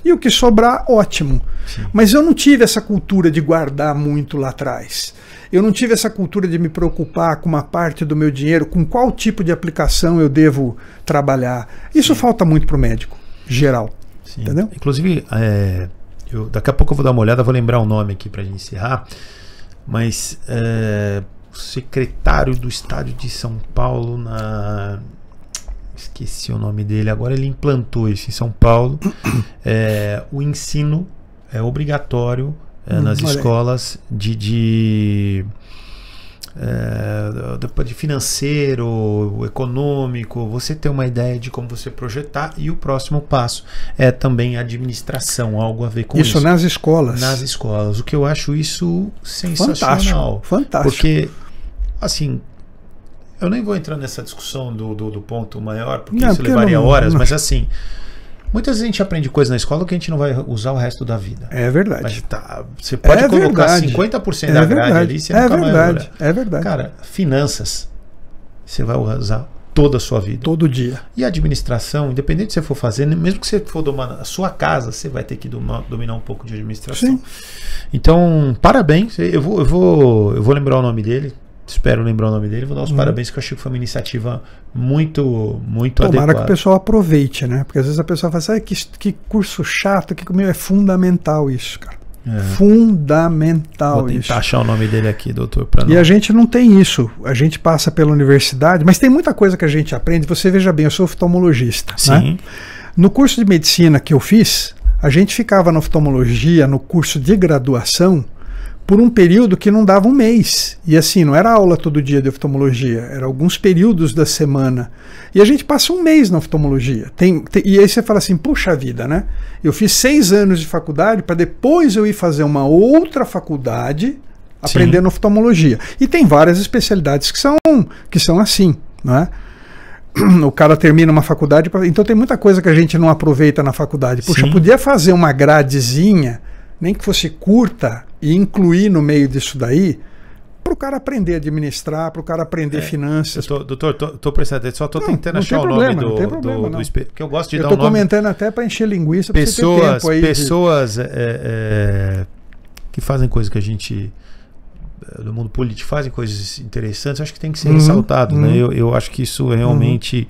E o que sobrar, ótimo. Sim. Mas eu não tive essa cultura de guardar muito lá atrás. Eu não tive essa cultura de me preocupar com uma parte do meu dinheiro, com qual tipo de aplicação eu devo trabalhar. Isso falta muito para o médico geral. Sim. Entendeu? Inclusive, daqui a pouco eu vou dar uma olhada, vou lembrar o nome aqui para a gente encerrar, mas o secretário do Estado de São Paulo, esqueci o nome dele, agora ele implantou isso em São Paulo, o ensino é obrigatório nas escolas de financeiro, econômico, você ter uma ideia de como você projetar, e o próximo passo é também a administração, algo a ver com isso. Isso nas escolas. Nas escolas, o que eu acho isso sensacional. Fantástico. Porque, assim, eu nem vou entrar nessa discussão do ponto maior, porque isso levaria horas, mas assim, muitas vezes a gente aprende coisas na escola que a gente não vai usar o resto da vida. É verdade. Você pode colocar 50% da grade ali, você nunca vai olhar. É verdade. Cara, finanças, você vai usar toda a sua vida. Todo dia. E a administração, independente do que você for fazer, mesmo que você for dominar a sua casa, você vai ter que dominar um pouco de administração. Sim. Então, parabéns. Eu vou lembrar o nome dele. Espero lembrar o nome dele. Vou dar os parabéns, que eu achei que foi uma iniciativa muito adequada. Tomara que o pessoal aproveite, né? Porque às vezes a pessoa fala assim, que curso chato, que comigo é fundamental isso, cara. Fundamental. Vou tentar isso. achar o nome dele aqui, doutor. E a gente não tem isso. A gente passa pela universidade, mas tem muita coisa que a gente aprende. Você veja bem, eu sou oftalmologista. Sim. Né? No curso de medicina que eu fiz, a gente ficava na oftalmologia, no curso de graduação, por um período que não dava um mês. E assim, não era aula todo dia de oftalmologia, era alguns períodos da semana. E a gente passa um mês na oftalmologia. E aí você fala assim, puxa vida, né? Eu fiz 6 anos de faculdade para depois eu ir fazer uma outra faculdade aprendendo oftalmologia. E tem várias especialidades que são assim, não é? O cara termina uma faculdade, então tem muita coisa que a gente não aproveita na faculdade. Puxa, podia fazer uma gradezinha, nem que fosse curta, e incluir no meio disso daí, para o cara aprender a administrar, para o cara aprender finanças. Doutor, tô prestando atenção, só estou tentando achar o nome do porque eu gosto de dar um nome. Eu estou comentando até para encher linguiça, para você ter tempo aí. Pessoas que fazem coisas que a gente, do mundo político, fazem coisas interessantes, acho que tem que ser ressaltado. Né? Eu acho que isso realmente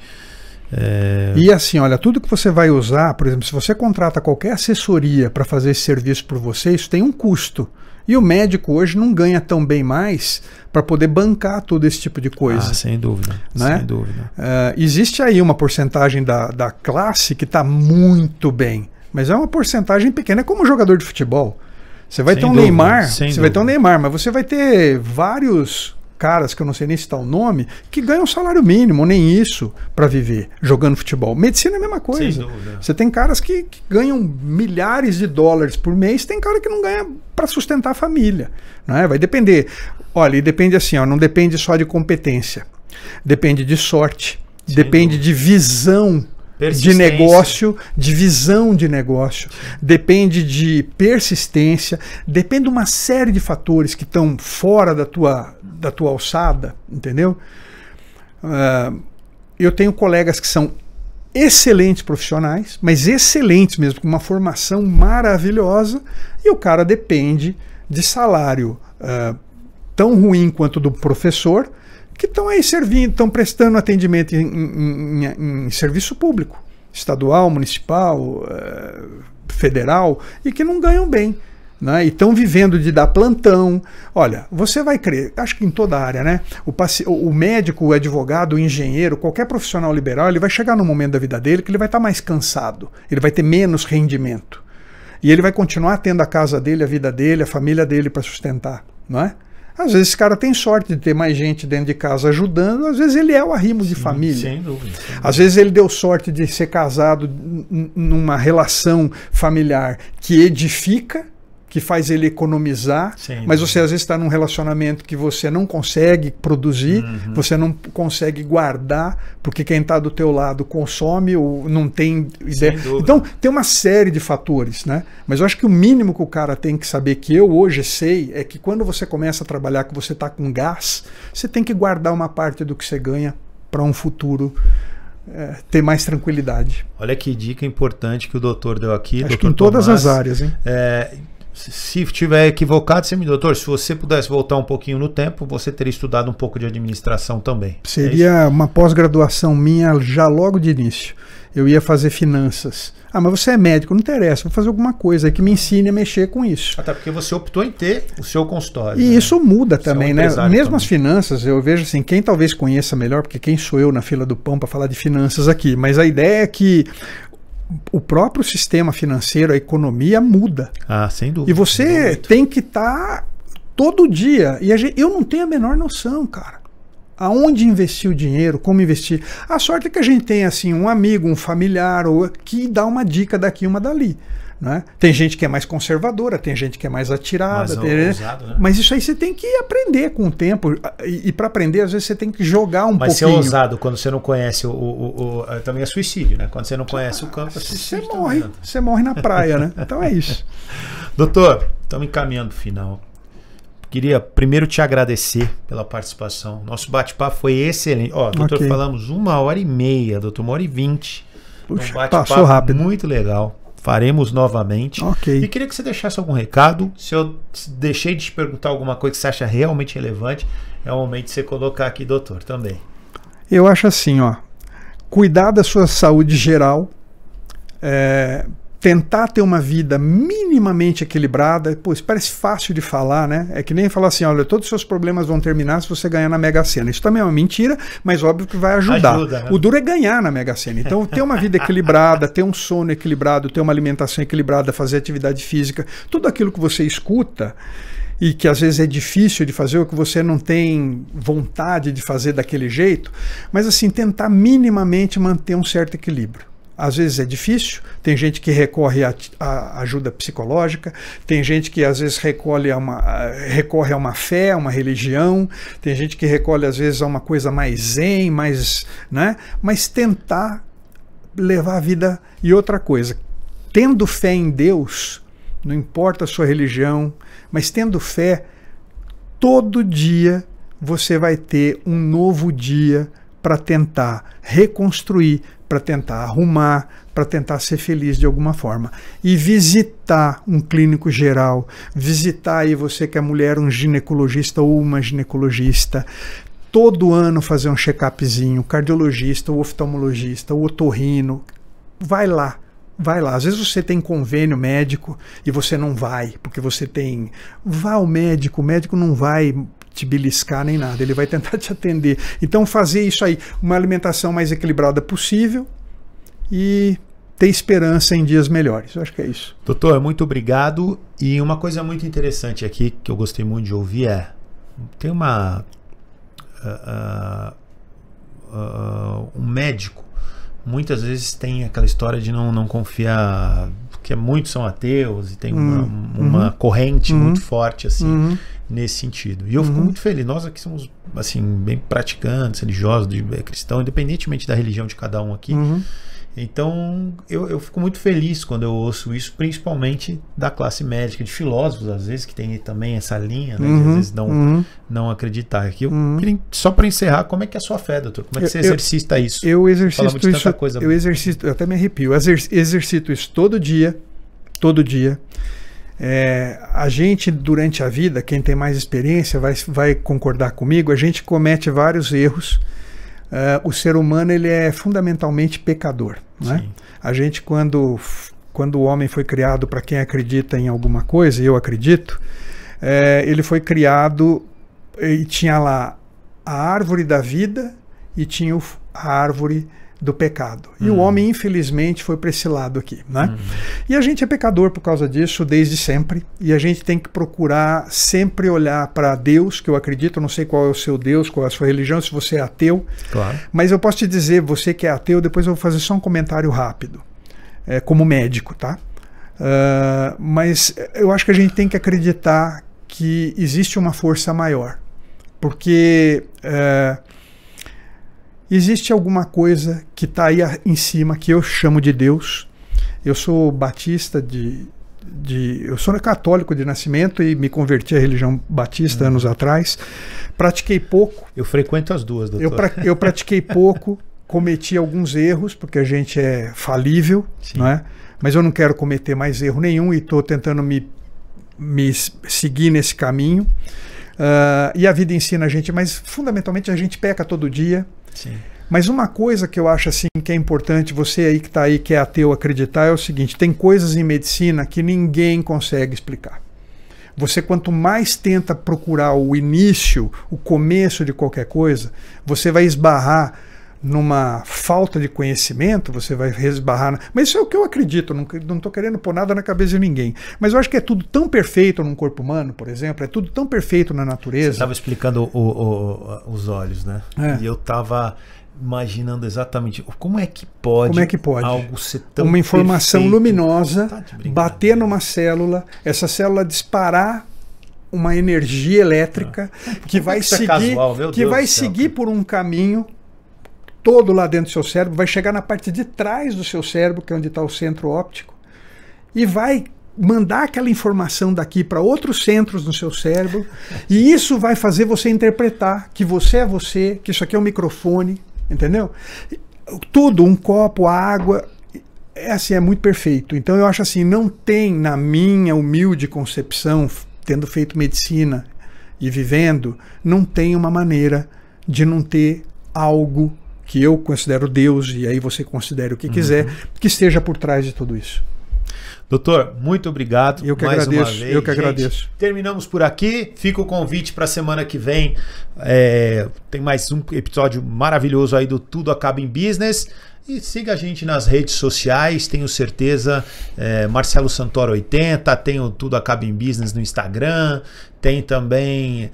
E assim, olha, tudo que você vai usar, por exemplo, se você contrata qualquer assessoria para fazer esse serviço por você, isso tem um custo. E o médico hoje não ganha tão bem mais para poder bancar todo esse tipo de coisa. Sem dúvida, né? Sem dúvida. Existe aí uma porcentagem da classe que está muito bem, mas é uma porcentagem pequena, é como jogador de futebol. Você vai ter um Neymar, vai ter um Neymar, mas você vai ter vários caras, que eu não sei nem citar o nome, que ganham um salário mínimo, ou nem isso, para viver jogando futebol. Medicina é a mesma coisa. Você tem caras que ganham milhares de dólares por mês, tem cara que não ganha para sustentar a família. Né? Vai depender. Olha, e depende assim, ó, não depende só de competência. Depende de sorte, depende de visão de negócio, de visão de negócio, depende de persistência, depende de uma série de fatores que estão fora da tua alçada, entendeu? Eu tenho colegas que são excelentes profissionais, mas excelentes mesmo, com uma formação maravilhosa, e o cara depende de salário tão ruim quanto do professor, que estão aí servindo, estão prestando atendimento em serviço público, estadual, municipal, federal, e que não ganham bem. Né? E estão vivendo de dar plantão. Olha, você vai crer, acho que em toda a área, né? O médico, o advogado, o engenheiro, qualquer profissional liberal, ele vai chegar num momento da vida dele que ele vai estar mais cansado, ele vai ter menos rendimento. E ele vai continuar tendo a casa dele, a vida dele, a família dele para sustentar, não é? Às vezes esse cara tem sorte de ter mais gente dentro de casa ajudando, às vezes ele é o arrimo de família. Sem dúvida. Às vezes ele deu sorte de ser casado numa relação familiar que edifica, que faz ele economizar, mas você às vezes está num relacionamento que você não consegue produzir, você não consegue guardar, porque quem está do teu lado consome ou não tem ideia. Então tem uma série de fatores, né? Mas eu acho que o mínimo que o cara tem que saber, que eu hoje sei, é que quando você começa a trabalhar, que você está com gás, você tem que guardar uma parte do que você ganha para um futuro ter mais tranquilidade. Olha que dica importante que o doutor deu aqui. Acho que em todas as áreas, hein? Se estiver equivocado, você me doutor, se você pudesse voltar um pouquinho no tempo, você teria estudado um pouco de administração também. Seria uma pós-graduação minha já logo de início. Eu ia fazer finanças. Mas você é médico, não interessa, vou fazer alguma coisa que me ensine a mexer com isso. Até porque você optou em ter o seu consultório. E isso muda também, né? Mesmo as finanças, eu vejo assim, quem talvez conheça melhor, porque quem sou eu na fila do pão para falar de finanças aqui, mas a ideia é que o próprio sistema financeiro, a economia muda. Sem dúvida. E você tem que estar todo dia. E eu não tenho a menor noção, cara. Aonde investir o dinheiro, como investir. A sorte é que a gente tem assim um amigo, um familiar, que dá uma dica daqui, uma dali. Né? Tem gente que é mais conservadora, tem gente que é mais atirada, ousado, né? Mas isso aí você tem que aprender com o tempo, e para aprender às vezes você tem que jogar um pouquinho. Mas ser ousado quando você não conhece também é suicídio, né? Quando você não conhece o campo, é suicídio. Você morre na praia, né? Então é isso. Doutor, estamos encaminhando o final. Queria primeiro te agradecer pela participação. Nosso bate-papo foi excelente. Doutor, falamos 1h30, doutor, 1h20. Puxa, passou rápido. Muito legal. Faremos novamente. E queria que você deixasse algum recado. Se eu deixei de te perguntar alguma coisa que você acha realmente relevante, é o momento de você colocar aqui, doutor, também. Eu acho assim, cuidar da sua saúde geral, tentar ter uma vida minimamente equilibrada. Pô, isso parece fácil de falar, né? É que nem falar assim, olha, todos os seus problemas vão terminar se você ganhar na Mega Sena. Isso também é uma mentira, mas óbvio que vai ajudar. Né? O duro é ganhar na Mega Sena. Então, ter uma vida equilibrada, ter um sono equilibrado, ter uma alimentação equilibrada, fazer atividade física, tudo aquilo que você escuta e que às vezes é difícil de fazer, ou que você não tem vontade de fazer daquele jeito, mas assim, tentar minimamente manter um certo equilíbrio. Às vezes é difícil, tem gente que recorre à ajuda psicológica, tem gente que às vezes recorre a uma fé, a uma religião, tem gente que recorre às vezes a uma coisa mais zen, né? Mas tentar levar a vida. E outra coisa, tendo fé em Deus, não importa a sua religião, mas tendo fé, todo dia você vai ter um novo dia para tentar reconstruir, para tentar arrumar, para tentar ser feliz de alguma forma. E visitar um clínico geral, visitar aí você que é mulher, um ginecologista ou uma ginecologista. todo ano fazer um check-upzinho, o cardiologista, o oftalmologista, o otorrino, vai lá. Vai lá. Às vezes você tem convênio médico e você não vai, porque você tem... Vá ao médico, o médico não vai te beliscar nem nada, ele vai tentar te atender. Então fazer isso aí, uma alimentação mais equilibrada possível e ter esperança em dias melhores. Eu acho que é isso. Doutor, muito obrigado. E uma coisa muito interessante aqui, que eu gostei muito de ouvir tem um médico, muitas vezes tem aquela história de não confiar, porque muitos são ateus e tem uma corrente muito forte assim nesse sentido. E eu fico muito feliz. Nós aqui somos assim bem praticantes, religiosos, cristãos, independentemente da religião de cada um aqui. Então eu fico muito feliz quando eu ouço isso, principalmente da classe médica, de filósofos às vezes, que tem também essa linha, né, de às vezes não acreditar. Aqui eu queria, só para encerrar, como é que é a sua fé, doutor? Como é que você exercita isso? Eu exercito isso, eu até me arrepio, eu exercito isso todo dia. A gente, durante a vida, quem tem mais experiência vai concordar comigo, a gente comete vários erros. O ser humano ele é fundamentalmente pecador, né? A gente, quando o homem foi criado, para quem acredita em alguma coisa, e eu acredito, ele foi criado e tinha lá a árvore da vida e tinha a árvore do pecado. E o homem, infelizmente, foi para esse lado aqui, né? E a gente é pecador por causa disso desde sempre, e a gente tem que procurar sempre olhar para Deus, que eu acredito, eu não sei qual é o seu Deus, qual é a sua religião, se você é ateu, claro. Mas eu posso te dizer, você que é ateu, depois eu vou fazer só um comentário rápido, como médico, tá? Mas eu acho que a gente tem que acreditar que existe uma força maior, porque existe alguma coisa que está aí em cima, que eu chamo de Deus. Eu sou batista eu sou católico de nascimento e me converti à religião batista anos atrás. Pratiquei pouco. Eu frequento as duas, doutor. Eu pratiquei pouco, cometi alguns erros, porque a gente é falível, não é? Mas eu não quero cometer mais erro nenhum e estou tentando me seguir nesse caminho. E a vida ensina a gente, mas fundamentalmente a gente peca todo dia. Sim. Mas uma coisa que eu acho assim que é importante você aí que está aí, que é ateu, acreditar é o seguinte: tem coisas em medicina que ninguém consegue explicar. Você, quanto mais tenta procurar o início, o começo de qualquer coisa, você vai esbarrar numa falta de conhecimento, você vai esbarrar... Mas isso é o que eu acredito, não estou querendo pôr nada na cabeça de ninguém. Mas eu acho que é tudo tão perfeito num corpo humano, por exemplo, é tudo tão perfeito na natureza. Você estava explicando os olhos, né? E eu estava imaginando exatamente como é que pode algo ser tão uma informação perfeito, luminosa bater numa célula, essa célula disparar uma energia elétrica que vai seguir por um caminho todo lá dentro do seu cérebro, vai chegar na parte de trás do seu cérebro, que é onde está o centro óptico, e vai mandar aquela informação daqui para outros centros no seu cérebro, e isso vai fazer você interpretar que você é você, que isso aqui é um microfone, entendeu? Tudo, um copo, a água, é muito perfeito. Então eu acho assim, não tem, na minha humilde concepção, tendo feito medicina e vivendo, não tem uma maneira de não ter algo que eu considero Deus, e aí você considera o que quiser, que esteja por trás de tudo isso. Doutor, muito obrigado. Eu que mais agradeço. Uma vez. Eu que agradeço. Terminamos por aqui. Fica o convite para a semana que vem. Tem mais um episódio maravilhoso aí do Tudo Acaba em Business. E siga a gente nas redes sociais, tenho certeza, Marcelo Santoro 80, tem o Tudo Acaba em Business no Instagram, tem também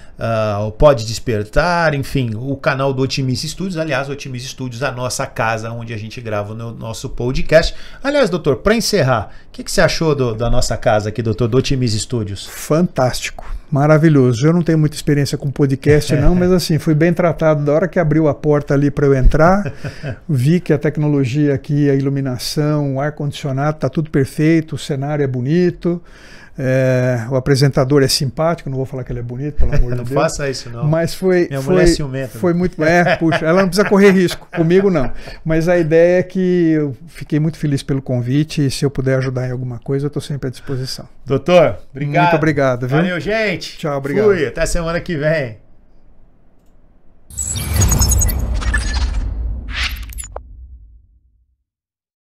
o Pode Despertar, enfim, o canal do Otimista Studios. Aliás, o Otimista Studios é a nossa casa onde a gente grava o nosso podcast. Aliás, doutor, para encerrar, o que você achou da nossa casa aqui, doutor, do Otimista Studios? Fantástico, maravilhoso. Eu não tenho muita experiência com podcast não, mas assim, fui bem tratado da hora que abriu a porta ali para eu entrar, vi que a tecnologia aqui, a iluminação, o ar-condicionado, tá tudo perfeito, o cenário é bonito, o apresentador é simpático, não vou falar que ele é bonito, pelo amor de Deus. Não faça isso não. Mas Minha mulher é ciumenta. Foi muito, puxa, ela não precisa correr risco, comigo não. Mas a ideia é que eu fiquei muito feliz pelo convite, e se eu puder ajudar em alguma coisa, eu estou sempre à disposição. Doutor, obrigado. Muito obrigado, viu? Valeu, gente. Tchau, obrigado. Fui, até semana que vem. abraço.